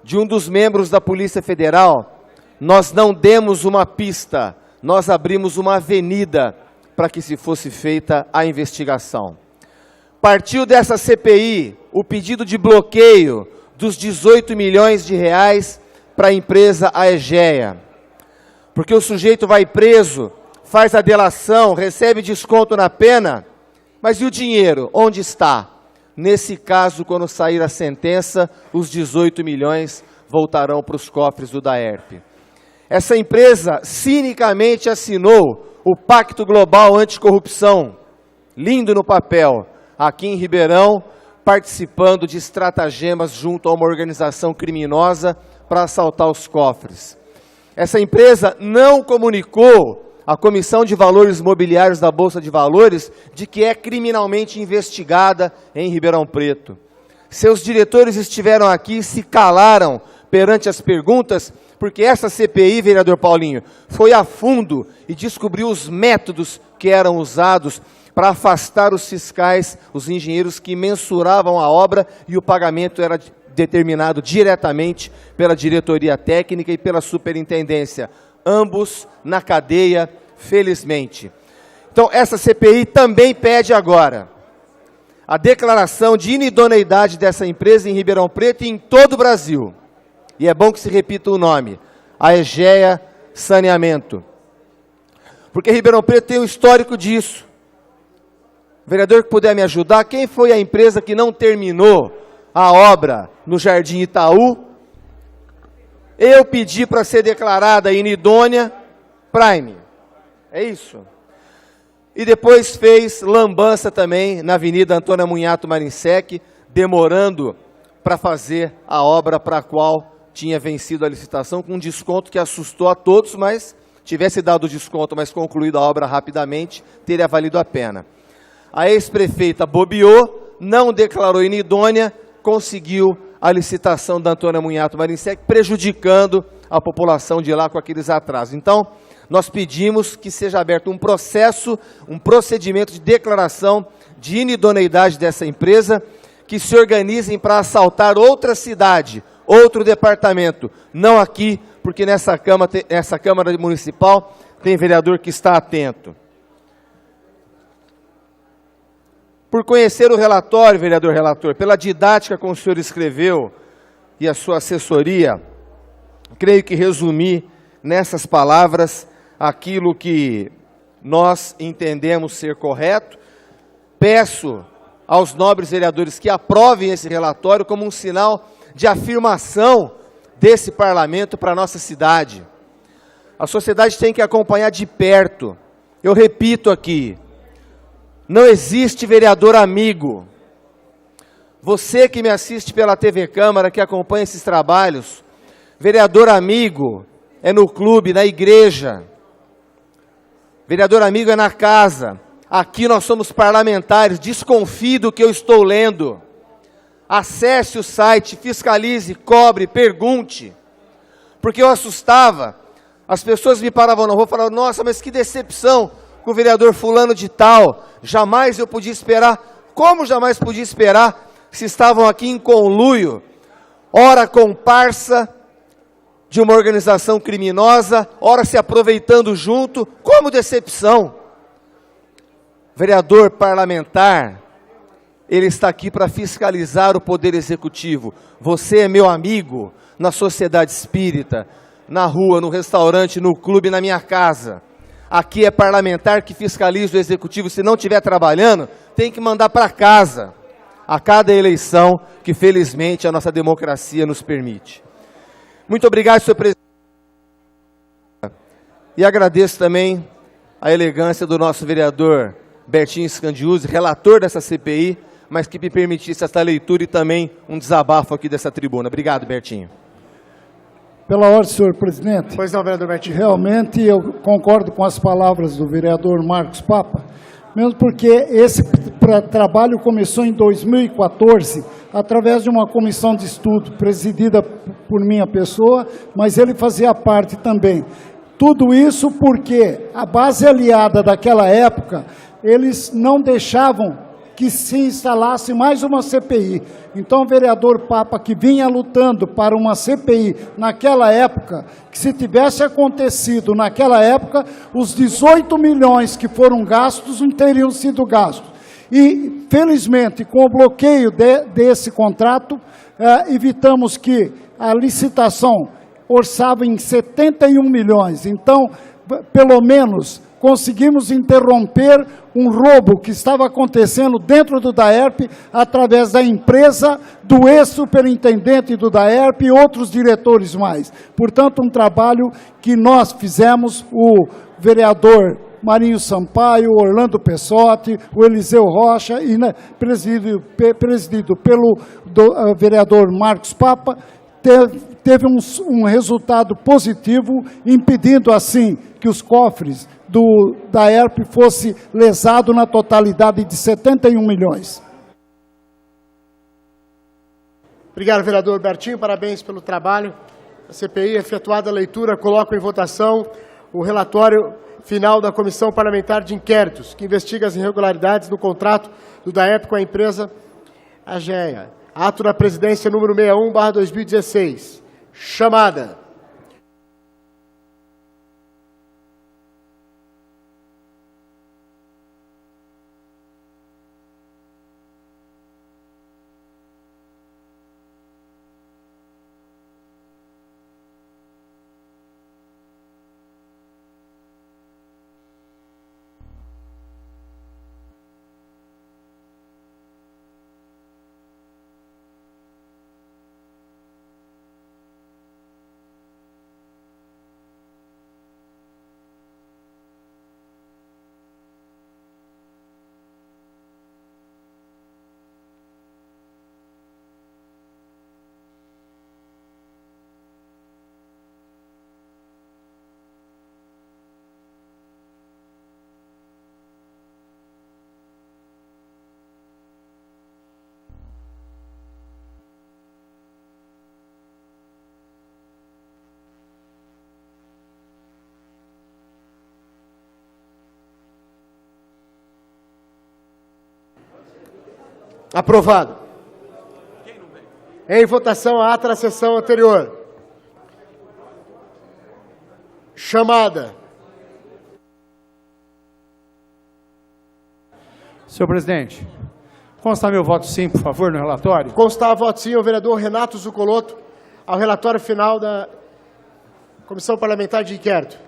de um dos membros da Polícia Federal, nós não demos uma pista, nós abrimos uma avenida para que se fosse feita a investigação. Partiu dessa CPI o pedido de bloqueio dos 18 milhões de reais para a empresa Aegea. Porque o sujeito vai preso, faz a delação, recebe desconto na pena, mas e o dinheiro? Onde está? Nesse caso, quando sair a sentença, os 18 milhões voltarão para os cofres do DAERP. Essa empresa cinicamente assinou o Pacto Global Anticorrupção, lindo no papel, aqui em Ribeirão, participando de estratagemas junto a uma organização criminosa para assaltar os cofres. Essa empresa não comunicou à Comissão de Valores Mobiliários da Bolsa de Valores de que é criminalmente investigada em Ribeirão Preto. Seus diretores estiveram aqui e se calaram perante as perguntas, porque essa CPI, vereador Paulinho, foi a fundo e descobriu os métodos que eram usados para afastar os fiscais, os engenheiros que mensuravam a obra, e o pagamento era determinado diretamente pela diretoria técnica e pela superintendência, ambos na cadeia, felizmente. Então, essa CPI também pede agora a declaração de inidoneidade dessa empresa em Ribeirão Preto e em todo o Brasil. E é bom que se repita o nome, Aegea Saneamento. Porque Ribeirão Preto tem um histórico disso. O vereador que puder me ajudar, quem foi a empresa que não terminou a obra no Jardim Itaú? Eu pedi para ser declarada inidônea, Prime. É isso. E depois fez lambança também na Avenida Antônia Munhato Marinsec, demorando para fazer a obra para a qual tinha vencido a licitação, com um desconto que assustou a todos, mas tivesse dado o desconto, mas concluído a obra rapidamente, teria valido a pena. A ex-prefeita bobeou, não declarou inidônea, conseguiu a licitação da Antônia Munhato Marinsec, prejudicando a população de lá com aqueles atrasos. Então, nós pedimos que seja aberto um processo, um procedimento de declaração de inidoneidade dessa empresa, que se organizem para assaltar outra cidade, outro departamento, não aqui, porque nessa Câmara Municipal tem vereador que está atento. Por conhecer o relatório, vereador relator, pela didática como o senhor escreveu e a sua assessoria, creio que resumi nessas palavras aquilo que nós entendemos ser correto. Peço aos nobres vereadores que aprovem esse relatório como um sinal de afirmação desse parlamento para a nossa cidade. A sociedade tem que acompanhar de perto. Eu repito aqui, não existe vereador amigo. Você que me assiste pela TV Câmara, que acompanha esses trabalhos, vereador amigo é no clube, na igreja. Vereador amigo é na casa. Aqui nós somos parlamentares, desconfie do que eu estou lendo. Acesse o site, fiscalize, cobre, pergunte. Porque eu assustava As pessoas me paravam na rua e falavam, nossa, mas que decepção com o vereador fulano de tal. Jamais eu podia esperar. Como jamais podia esperar se estavam aqui em conluio, ora comparsa de uma organização criminosa, ora se aproveitando junto. Como decepção. Vereador parlamentar, ele está aqui para fiscalizar o Poder Executivo. Você é meu amigo na sociedade espírita, na rua, no restaurante, no clube, na minha casa. Aqui é parlamentar que fiscaliza o Executivo. Se não estiver trabalhando, tem que mandar para casa a cada eleição que, felizmente, a nossa democracia nos permite. Muito obrigado, senhor presidente. E agradeço também a elegância do nosso vereador Bertinho Scandiuzzi, relator dessa CPI, mas que me permitisse essa leitura e também um desabafo aqui dessa tribuna. Obrigado, Bertinho. Pela ordem, senhor presidente. Pois não, vereador Bertinho. Realmente eu concordo com as palavras do vereador Marcos Papa, mesmo porque esse trabalho começou em 2014, através de uma comissão de estudo presidida por minha pessoa, mas ele fazia parte também. Tudo isso porque a base aliada daquela época, eles não deixavam que se instalasse mais uma CPI. Então o vereador Papa, que vinha lutando para uma CPI naquela época, que se tivesse acontecido naquela época, os 18 milhões que foram gastos não teriam sido gastos. E, felizmente, com o bloqueio desse contrato, evitamos que a licitação orçava em 71 milhões. Então, pelo menos, conseguimos interromper um roubo que estava acontecendo dentro do DAERP, através da empresa, do ex-superintendente do DAERP e outros diretores mais. Portanto, um trabalho que nós fizemos, o vereador Marinho Sampaio, Orlando Pessotti, o Eliseu Rocha, e presidido pelo vereador Marcos Papa, teve um resultado positivo, impedindo assim que os cofres do DAERP fosse lesado na totalidade de 71 milhões. Obrigado, vereador Bertinho, parabéns pelo trabalho. A CPI, efetuada a leitura, coloco em votação o relatório final da Comissão Parlamentar de Inquéritos, que investiga as irregularidades no contrato do DAERP com a empresa AGEA. Ato da Presidência número 61/2016. Chamada. Aprovado. Em votação, a ata da sessão anterior. Chamada. Senhor presidente, constar meu voto sim, por favor, no relatório. Constar voto sim ao vereador Renato Zuccolotto ao relatório final da Comissão Parlamentar de Inquérito.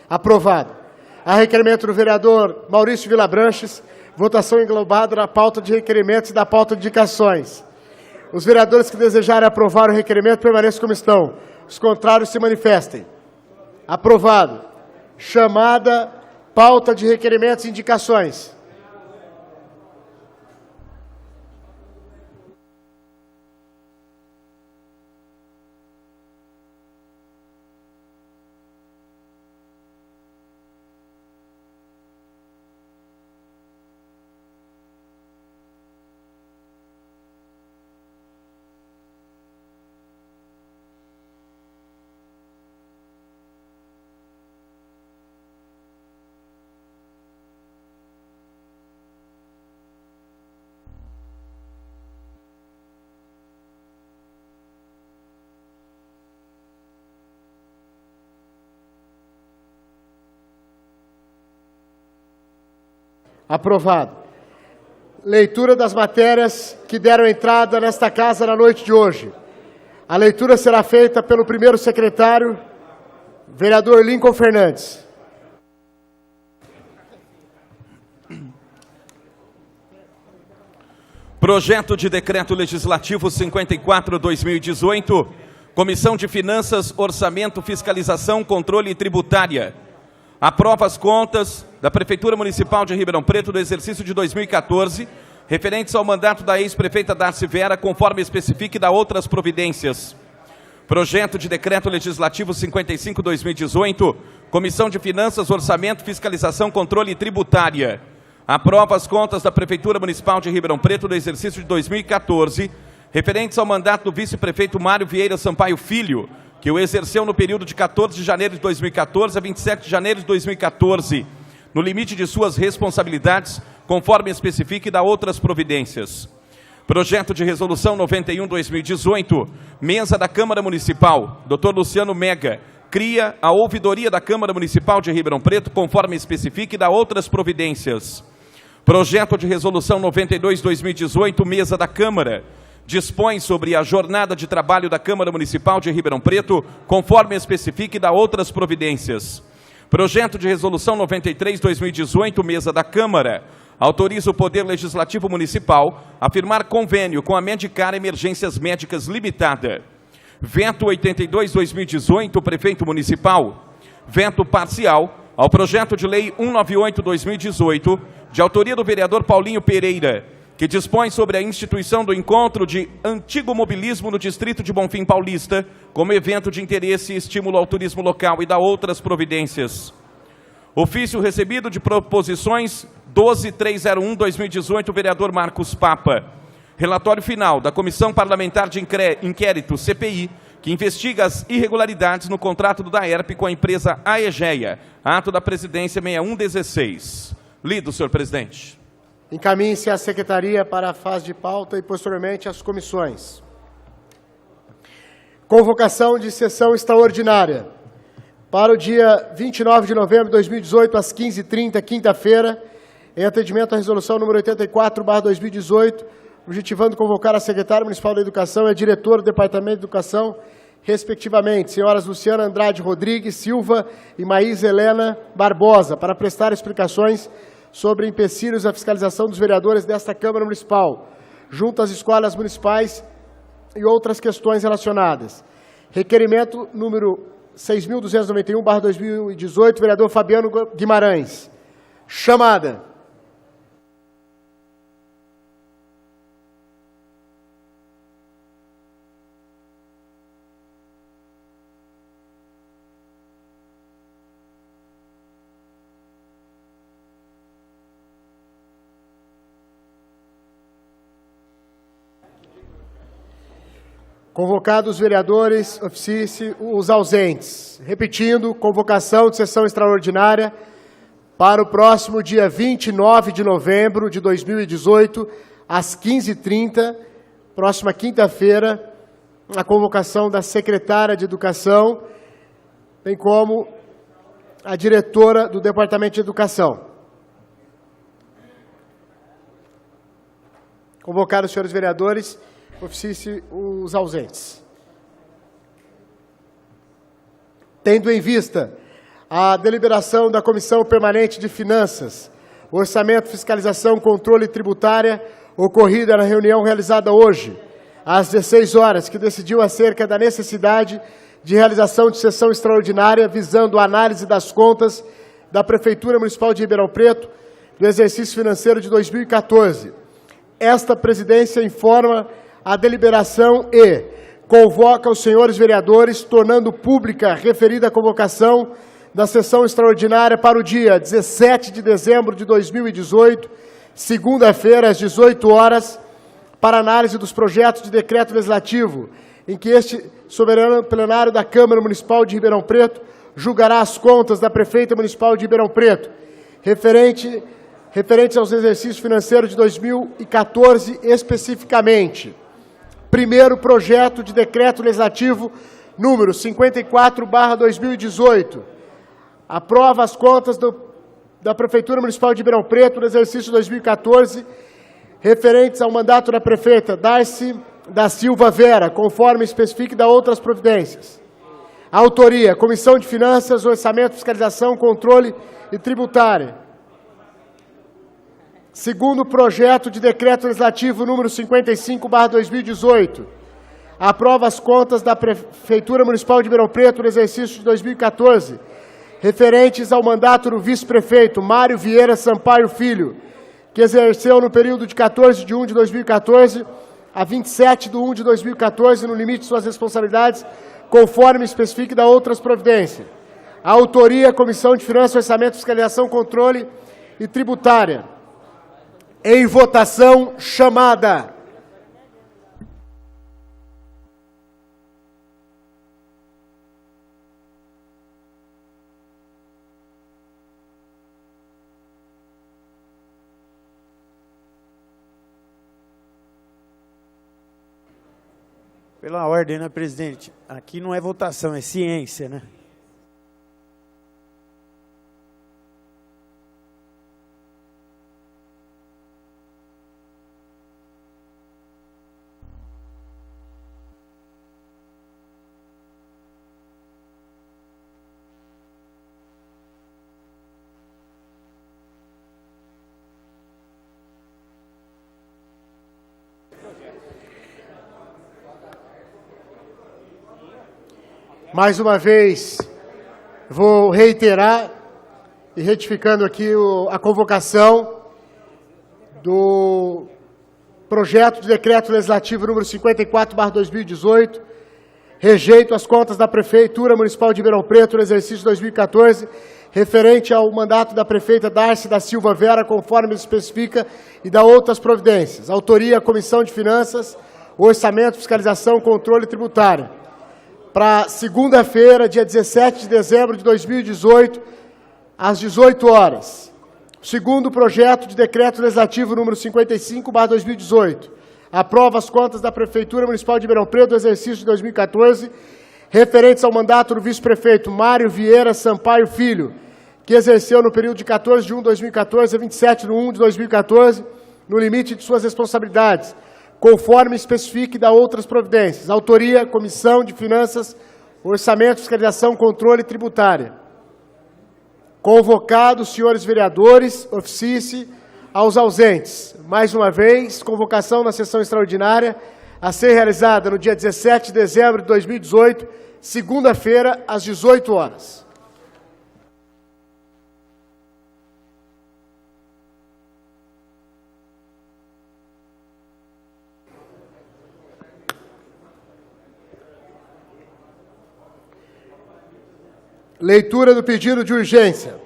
Aprovado. A requerimento do vereador Maurício Vilabranches, votação englobada da pauta de requerimentos e da pauta de indicações. Os vereadores que desejarem aprovar o requerimento permaneçam como estão. Os contrários se manifestem. Aprovado. Chamada pauta de requerimentos e indicações. Aprovado. Leitura das matérias que deram entrada nesta casa na noite de hoje. A leitura será feita pelo primeiro secretário, vereador Lincoln Fernandes. Projeto de Decreto Legislativo 54/2018, Comissão de Finanças, Orçamento, Fiscalização, Controle e Tributária. Aprova as contas da Prefeitura Municipal de Ribeirão Preto do exercício de 2014, referentes ao mandato da ex-prefeita Darcy Vera, conforme especifique e dá outras providências. Projeto de Decreto Legislativo 55/2018, Comissão de Finanças, Orçamento, Fiscalização, Controle e Tributária. Aprova as contas da Prefeitura Municipal de Ribeirão Preto do exercício de 2014, referentes ao mandato do vice-prefeito Mário Vieira Sampaio Filho, que o exerceu no período de 14 de janeiro de 2014 a 27 de janeiro de 2014, no limite de suas responsabilidades, conforme especifique e dá outras providências. Projeto de Resolução 91/2018, Mesa da Câmara Municipal, Dr. Luciano Mega, cria a Ouvidoria da Câmara Municipal de Ribeirão Preto, conforme especifique e dá outras providências. Projeto de Resolução 92/2018, Mesa da Câmara, dispõe sobre a jornada de trabalho da Câmara Municipal de Ribeirão Preto, conforme especifique e dá outras providências. Projeto de Resolução 93/2018, Mesa da Câmara, autoriza o Poder Legislativo Municipal a firmar convênio com a Medicar Emergências Médicas Limitada. Veto 82/2018, Prefeito Municipal. Veto parcial ao Projeto de Lei 198/2018, de autoria do vereador Paulinho Pereira, que dispõe sobre a instituição do encontro de antigo mobilismo no Distrito de Bonfim Paulista, como evento de interesse e estímulo ao turismo local e dá outras providências. Ofício recebido de proposições 12.301/2018, vereador Marcos Papa. Relatório final da Comissão Parlamentar de Inquérito, CPI, que investiga as irregularidades no contrato do DAERP com a empresa Aegea. Ato da Presidência 6116. Lido, senhor presidente. Encaminhe-se à Secretaria para a fase de pauta e, posteriormente, às comissões. Convocação de sessão extraordinária. Para o dia 29 de novembro de 2018, às 15h30, quinta-feira, em atendimento à resolução número 84/2018, objetivando convocar a secretária municipal da Educação e a diretora do Departamento de Educação, respectivamente, senhoras Luciana Andrade Rodrigues Silva e Maís Helena Barbosa, para prestar explicações sobre empecilhos à fiscalização dos vereadores desta Câmara Municipal, junto às escolas municipais e outras questões relacionadas. Requerimento número 6.291/2018, vereador Fabiano Guimarães. Chamada. Convocados os vereadores, oficie os ausentes. Repetindo, convocação de sessão extraordinária para o próximo dia 29 de novembro de 2018, às 15h30, próxima quinta-feira, a convocação da secretária de Educação, bem como a diretora do Departamento de Educação. Convocados os senhores vereadores, oficie os ausentes. Tendo em vista a deliberação da Comissão Permanente de Finanças, Orçamento, Fiscalização, Controle Tributária, ocorrida na reunião realizada hoje, às 16 horas, que decidiu acerca da necessidade de realização de sessão extraordinária visando a análise das contas da Prefeitura Municipal de Ribeirão Preto do exercício financeiro de 2014. Esta presidência informa a deliberação e convoca os senhores vereadores, tornando pública a referida convocação da sessão extraordinária para o dia 17 de dezembro de 2018, segunda-feira, às 18 horas, para análise dos projetos de decreto legislativo, em que este soberano plenário da Câmara Municipal de Ribeirão Preto julgará as contas da Prefeita Municipal de Ribeirão Preto, referentes aos exercícios financeiros de 2014 especificamente. Primeiro projeto de decreto legislativo número 54/2018. Aprova as contas da Prefeitura Municipal de Ribeirão Preto no exercício 2014, referentes ao mandato da prefeita Darcy da Silva Vera, conforme especifique da outras providências. Autoria: Comissão de Finanças, Orçamento, Fiscalização, Controle e Tributária. Segundo projeto de decreto legislativo número 55/2018. Aprova as contas da Prefeitura Municipal de Ribeirão Preto no exercício de 2014, referentes ao mandato do vice-prefeito Mário Vieira Sampaio Filho, que exerceu no período de 14 de 1 de 2014 a 27 de 1 de 2014, no limite de suas responsabilidades, conforme especifique da outras providências. Autoria: Comissão de Finanças, Orçamento, Fiscalização, Controle e Tributária. Em votação, chamada. Pela ordem, né, presidente? Aqui não é votação, é ciência, né? Mais uma vez, vou reiterar e retificando aqui a convocação do projeto de decreto legislativo número 54/2018, rejeito as contas da Prefeitura Municipal de Ribeirão Preto no exercício de 2014, referente ao mandato da prefeita Darcy da Silva Vera, conforme especifica, e da outras providências. Autoria: Comissão de Finanças, Orçamento, Fiscalização, Controle Tributário. Para segunda-feira, dia 17 de dezembro de 2018, às 18 horas. Segundo projeto de decreto legislativo número 55/2018. Aprova as contas da Prefeitura Municipal de Ribeirão Preto do exercício de 2014, referentes ao mandato do vice-prefeito Mário Vieira Sampaio Filho, que exerceu no período de 14 de 1 de 2014 a 27 de 1 de 2014, no limite de suas responsabilidades, conforme especifique da outras providências. Autoria: Comissão de Finanças, Orçamento, Fiscalização, Controle e Tributária. Convocados, senhores vereadores, oficie-se aos ausentes. Mais uma vez, convocação na sessão extraordinária a ser realizada no dia 17 de dezembro de 2018, segunda-feira, às 18 horas. Leitura do pedido de urgência.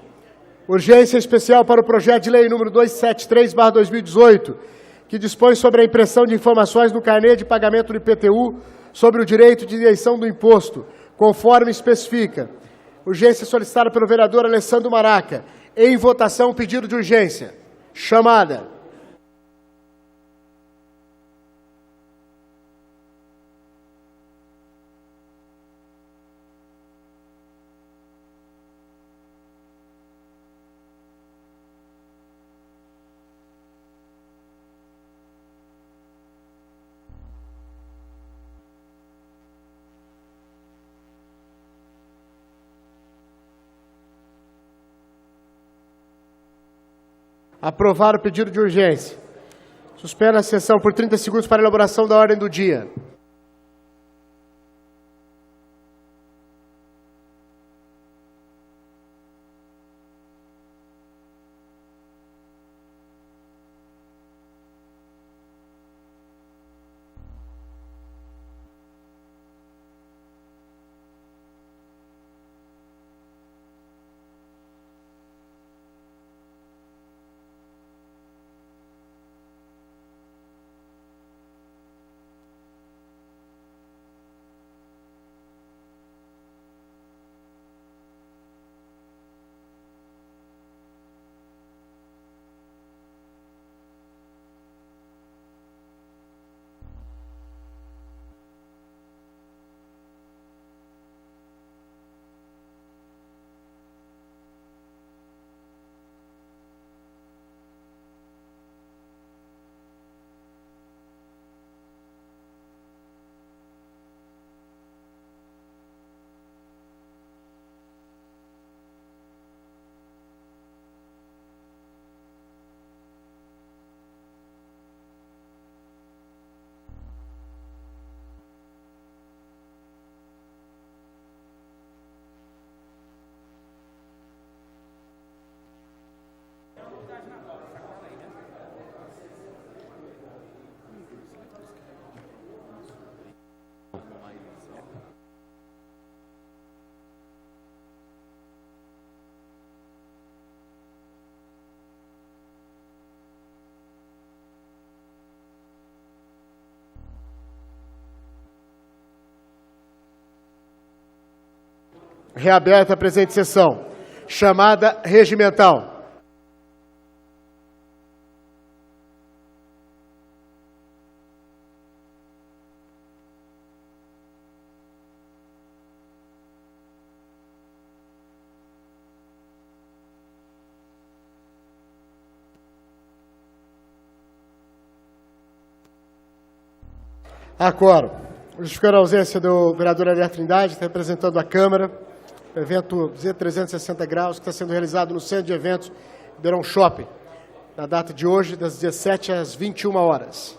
Urgência especial para o projeto de lei número 273/2018, que dispõe sobre a impressão de informações no carnê de pagamento do IPTU sobre o direito de isenção do imposto, conforme especifica. Urgência solicitada pelo vereador Alessandro Maraca. Em votação, pedido de urgência. Chamada. Aprovar o pedido de urgência. Suspenda a sessão por 30 segundos para a elaboração da ordem do dia. Reaberta a presente sessão. Chamada regimental. Acoro. Justificando a ausência do vereador Ariel Trindade, está representando a Câmara, o evento 360 graus, que está sendo realizado no Centro de Eventos Ribeirão Shopping, na data de hoje, das 17 às 21 horas.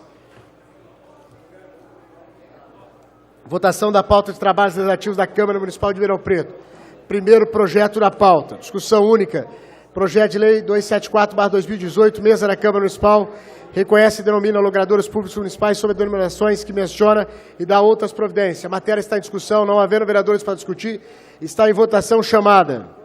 Votação da pauta de trabalhos legislativos da Câmara Municipal de Ribeirão Preto. Primeiro projeto da pauta, discussão única, projeto de lei 274/2018, mesa da Câmara Municipal, reconhece e denomina logradouros públicos municipais sob denominações que menciona e dá outras providências. A matéria está em discussão, não havendo vereadores para discutir, está em votação chamada.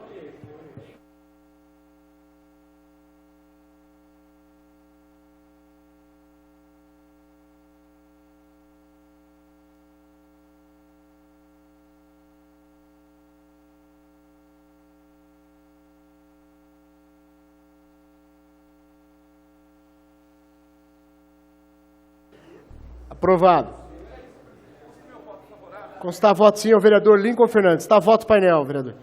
Aprovado. Constar voto sim ao vereador Lincoln Fernandes. Está voto painel, vereador.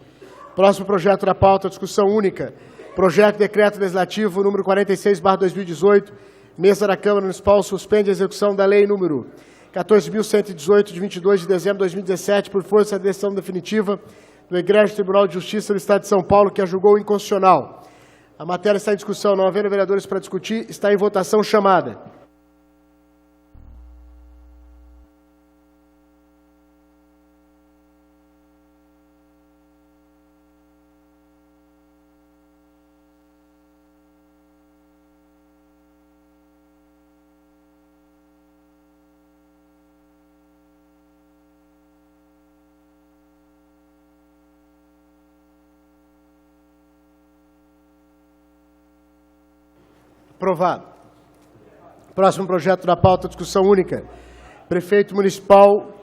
Próximo projeto da pauta, discussão única. Projeto de decreto legislativo número 46/2018. Mesa da Câmara Municipal suspende a execução da lei número 14.118, de 22 de dezembro de 2017, por força da decisão definitiva do Egrégio Tribunal de Justiça do Estado de São Paulo, que a julgou inconstitucional. A matéria está em discussão, não havendo vereadores para discutir, está em votação chamada. Aprovado. Próximo projeto da pauta, discussão única. Prefeito Municipal,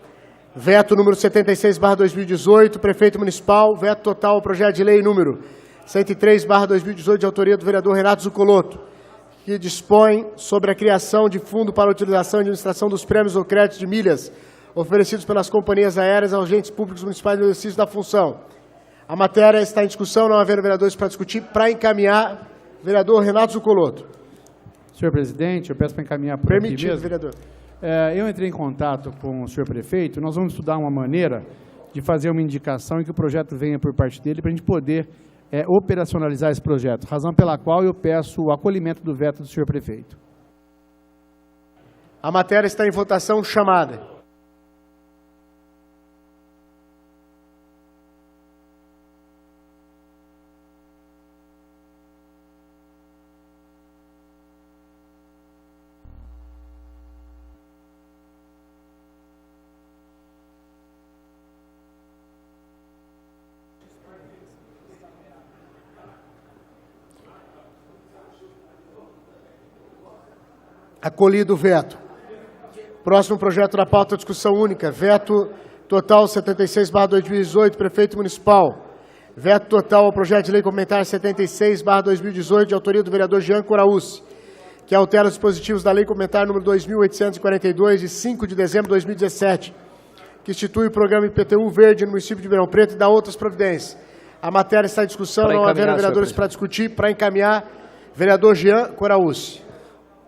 veto número 76/2018. Prefeito Municipal, veto total ao projeto de lei número 103/2018, de autoria do vereador Renato Zuccolotto, que dispõe sobre a criação de fundo para a utilização e administração dos prêmios ou créditos de milhas oferecidos pelas companhias aéreas aos agentes públicos municipais no exercício da função. A matéria está em discussão, não havendo vereadores para discutir. Para encaminhar, vereador Renato Zuccolotto. Senhor presidente, eu peço para encaminhar por Permitido, aqui mesmo. vereador. Eu entrei em contato com o senhor prefeito, nós vamos estudar uma maneira de fazer uma indicação e que o projeto venha por parte dele para a gente poder operacionalizar esse projeto, razão pela qual eu peço o acolhimento do veto do senhor prefeito. A matéria está em votação chamada. Acolhido o veto. Próximo projeto da pauta, discussão única. Veto total 76/2018, prefeito municipal. Veto total ao projeto de lei complementar 76/2018, de autoria do vereador Jean Coraúce, que altera os dispositivos da lei complementar número 2.842, de 5 de dezembro de 2017, que institui o programa IPTU Verde no município de Ribeirão Preto e dá outras providências. A matéria está em discussão, não havendo vereadores para discutir. Para encaminhar, vereador Jean Coraúce.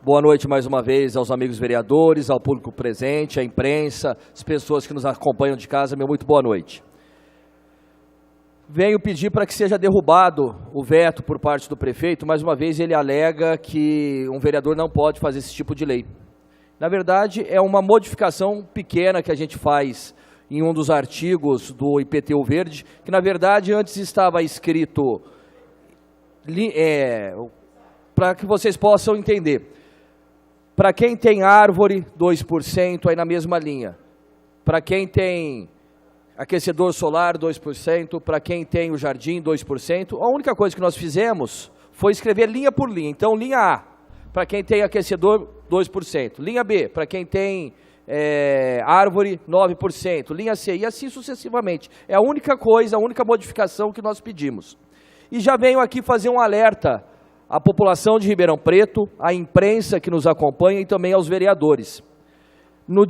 Boa noite mais uma vez aos amigos vereadores, ao público presente, à imprensa, as pessoas que nos acompanham de casa, meu muito boa noite. Venho pedir para que seja derrubado o veto por parte do prefeito. Mais uma vez ele alega que um vereador não pode fazer esse tipo de lei. Na verdade, é uma modificação pequena que a gente faz em um dos artigos do IPTU Verde, que na verdade antes estava escrito, para que vocês possam entender. Para quem tem árvore, 2%, aí na mesma linha. Para quem tem aquecedor solar, 2%. Para quem tem o jardim, 2%. A única coisa que nós fizemos foi escrever linha por linha. Então, linha A, para quem tem aquecedor, 2%. Linha B, para quem tem árvore 9%, linha C, e assim sucessivamente. É a única coisa, a única modificação que nós pedimos. E já venho aqui fazer um alerta à população de Ribeirão Preto, à imprensa que nos acompanha e também aos vereadores. No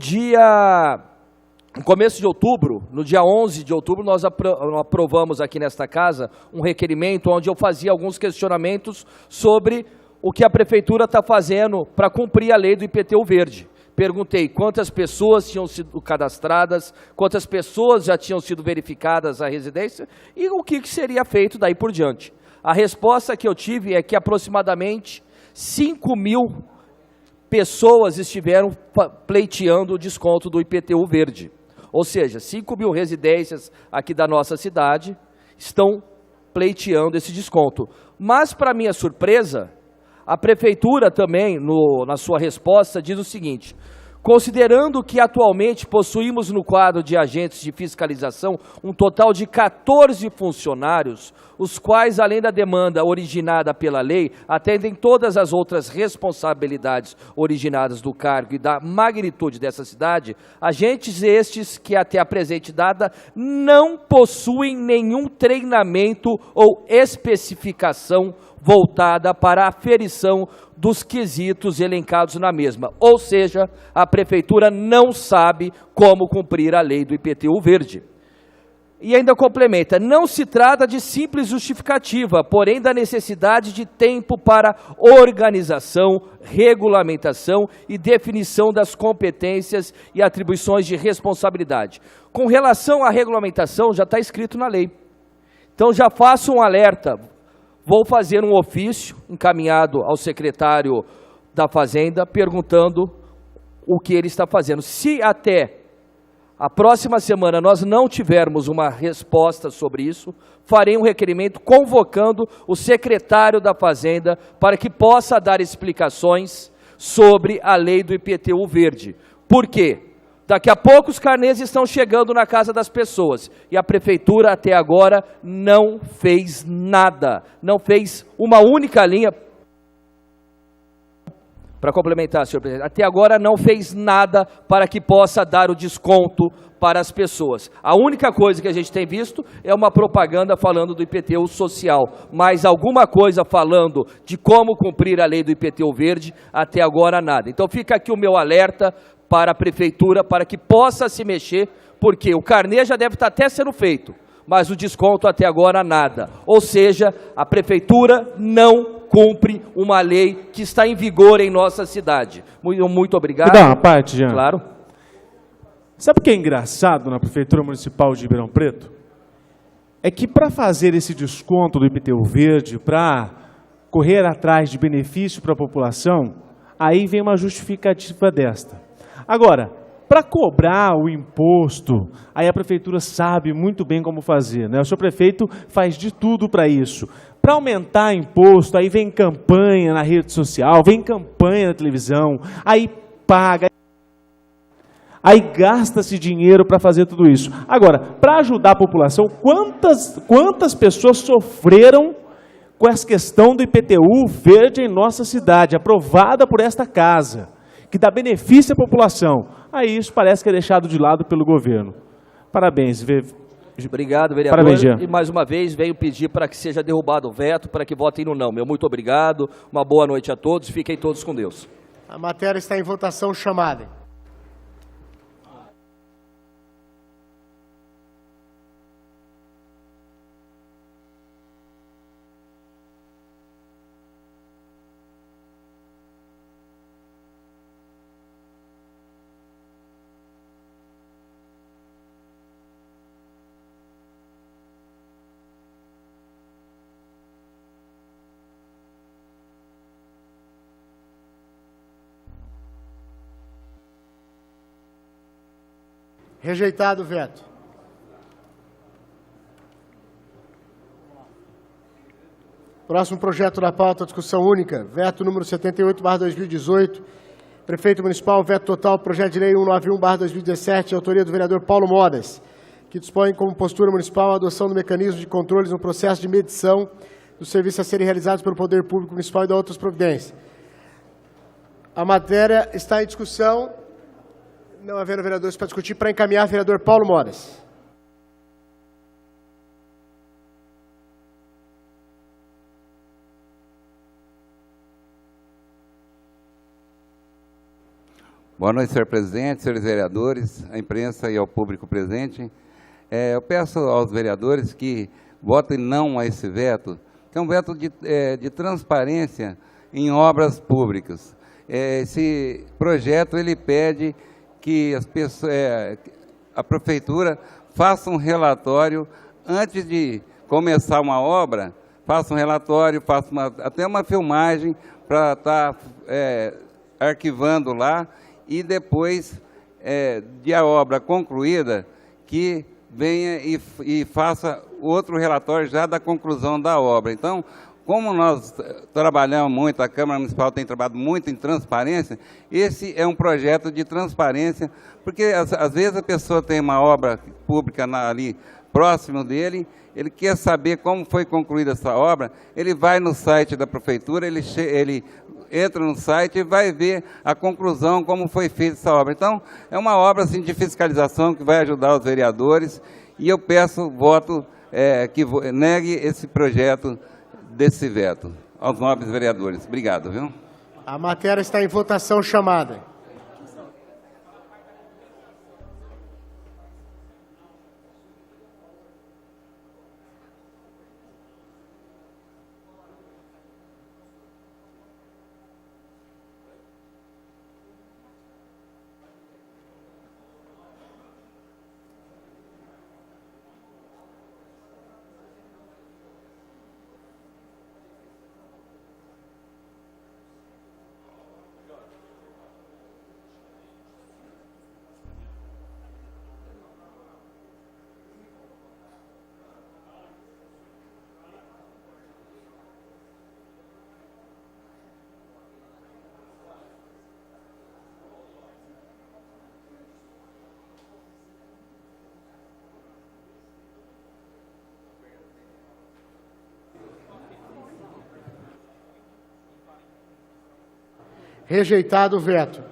começo de outubro, no dia 11 de outubro, nós aprovamos aqui nesta casa um requerimento onde eu fazia alguns questionamentos sobre o que a prefeitura está fazendo para cumprir a lei do IPTU verde. Perguntei quantas pessoas tinham sido cadastradas, quantas pessoas já tinham sido verificadas a residência e o que seria feito daí por diante. A resposta que eu tive é que aproximadamente 5.000 pessoas estiveram pleiteando o desconto do IPTU verde. Ou seja, 5.000 residências aqui da nossa cidade estão pleiteando esse desconto. Mas, para minha surpresa, a prefeitura também, na sua resposta, diz o seguinte: considerando que atualmente possuímos no quadro de agentes de fiscalização um total de 14 funcionários, os quais, além da demanda originada pela lei, atendem todas as outras responsabilidades originadas do cargo e da magnitude dessa cidade, agentes estes que até a presente data não possuem nenhum treinamento ou especificação voltada para a aferição dos quesitos elencados na mesma. Ou seja, a prefeitura não sabe como cumprir a lei do IPTU verde. E ainda complementa, não se trata de simples justificativa, porém da necessidade de tempo para organização, regulamentação e definição das competências e atribuições de responsabilidade. Com relação à regulamentação, já está escrito na lei. Então já faço um alerta. Vou fazer um ofício encaminhado ao secretário da Fazenda, perguntando o que ele está fazendo. Se até a próxima semana nós não tivermos uma resposta sobre isso, farei um requerimento convocando o secretário da Fazenda para que possa dar explicações sobre a lei do IPTU verde. Por quê? Daqui a pouco os carnês estão chegando na casa das pessoas e a prefeitura até agora não fez nada, não fez uma única linha. Para complementar, senhor presidente, até agora não fez nada para que possa dar o desconto para as pessoas. A única coisa que a gente tem visto é uma propaganda falando do IPTU social, mas alguma coisa falando de como cumprir a lei do IPTU verde, até agora nada. Então fica aqui o meu alerta para a prefeitura, para que possa se mexer, porque o carnê já deve estar até sendo feito, mas o desconto até agora nada. Ou seja, a prefeitura não cumpre uma lei que está em vigor em nossa cidade. Muito obrigado. Vou dar uma parte, Jean. Claro. Sabe o que é engraçado na Prefeitura Municipal de Ribeirão Preto? É que para fazer esse desconto do IPTU verde, para correr atrás de benefício para a população, aí vem uma justificativa desta. Agora, para cobrar o imposto, aí a prefeitura sabe muito bem como fazer, né? O senhor prefeito faz de tudo para isso. Para aumentar imposto, aí vem campanha na rede social, vem campanha na televisão, aí paga, aí gasta-se dinheiro para fazer tudo isso. Agora, para ajudar a população, quantas pessoas sofreram com essa questão do IPTU verde em nossa cidade, aprovada por esta casa, que dá benefício à população? Aí isso parece que é deixado de lado pelo governo. Parabéns. Obrigado, vereador. Parabéns, Jean. E mais uma vez venho pedir para que seja derrubado o veto, para que votem no não. Meu muito obrigado, uma boa noite a todos, fiquem todos com Deus. A matéria está em votação chamada. Rejeitado o veto. Próximo projeto da pauta, discussão única. Veto número 78/2018. Prefeito Municipal, veto total, projeto de lei 191/2017, autoria do vereador Paulo Modas, que dispõe como postura municipal a adoção do mecanismo de controles no processo de medição dos serviços a serem realizados pelo Poder Público Municipal e da outras providências. A matéria está em discussão. Não havendo vereadores para discutir, para encaminhar, vereador Paulo Moras. Boa noite, senhor presidente, senhores vereadores, à imprensa e ao público presente. Eu peço aos vereadores que votem não a esse veto, que é um veto de transparência em obras públicas. Esse projeto ele pede que as pessoas, a prefeitura faça um relatório antes de começar uma obra, faça um relatório, faça até uma filmagem para estar arquivando lá. E depois de a obra concluída, que venha e faça outro relatório já da conclusão da obra. Então, como nós trabalhamos muito, a Câmara Municipal tem trabalhado muito em transparência, esse é um projeto de transparência, porque às vezes a pessoa tem uma obra pública ali próximo dele, ele quer saber como foi concluída essa obra, ele vai no site da prefeitura, ele entra no site e vai ver a conclusão, como foi feita essa obra. Então, é uma obra assim, de fiscalização que vai ajudar os vereadores, e eu peço voto que negue esse projeto desse veto aos nobres vereadores. Obrigado, viu? A matéria está em votação chamada. Rejeitado o veto.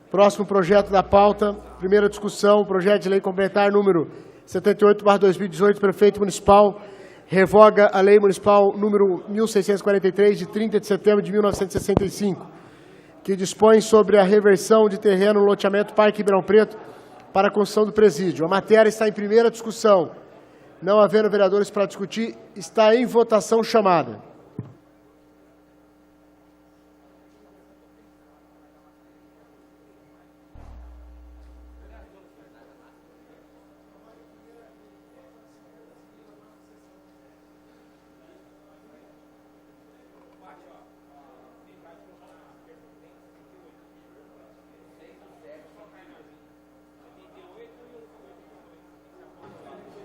Próximo projeto da pauta, primeira discussão, projeto de lei complementar número 78/2018, prefeito municipal, revoga a lei municipal número 1643, de 30 de setembro de 1965, que dispõe sobre a reversão de terreno no loteamento Parque Ribeirão Preto para a construção do presídio. A matéria está em primeira discussão. Não havendo vereadores para discutir, está em votação chamada.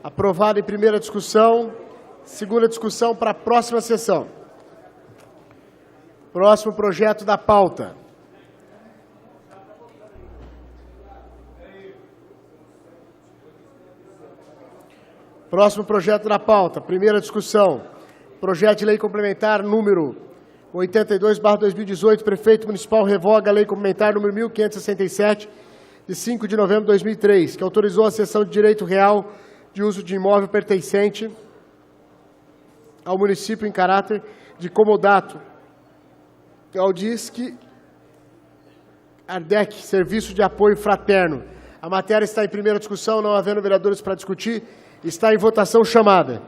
Aprovado em primeira discussão. Segunda discussão para a próxima sessão. Próximo projeto da pauta. Próximo projeto da pauta. Primeira discussão. Projeto de lei complementar número 82/2018. Prefeito municipal revoga a lei complementar número 1567, de 5 de novembro de 2003, que autorizou a cessão de direito real de uso de imóvel pertencente ao município em caráter de comodato ao DISC Ardec, Serviço de Apoio Fraterno. A matéria está em primeira discussão, não havendo vereadores para discutir, está em votação chamada.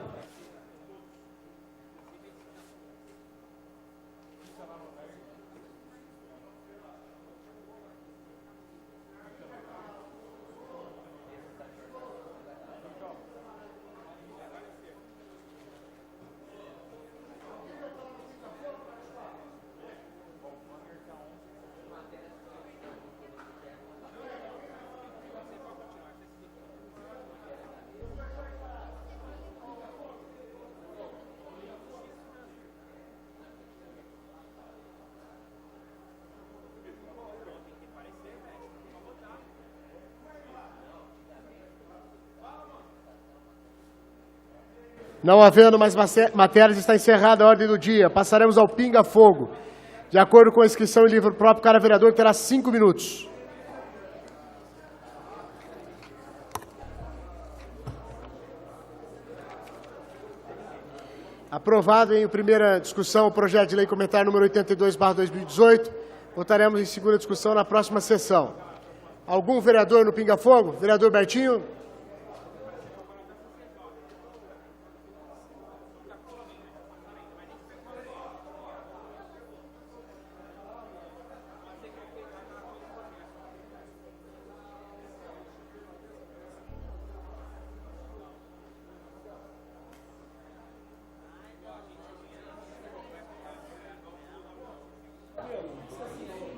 Não havendo mais matérias, está encerrada a ordem do dia. Passaremos ao pinga-fogo. De acordo com a inscrição em livro próprio, cada vereador terá 5 minutos. Aprovado em primeira discussão o projeto de lei comentário número 82/2018. Votaremos em segunda discussão na próxima sessão. Algum vereador no Pinga Fogo? Vereador Bertinho?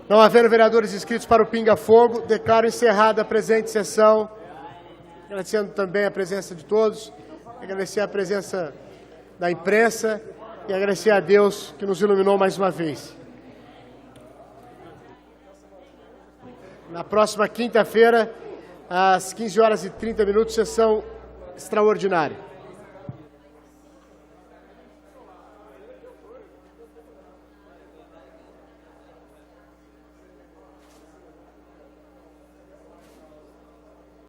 Não havendo vereadores inscritos para o Pinga Fogo, declaro encerrada a presente sessão. Agradecendo também a presença de todos, agradecer a presença da imprensa e agradecer a Deus que nos iluminou mais uma vez. Na próxima quinta-feira, às 15h30, sessão extraordinária.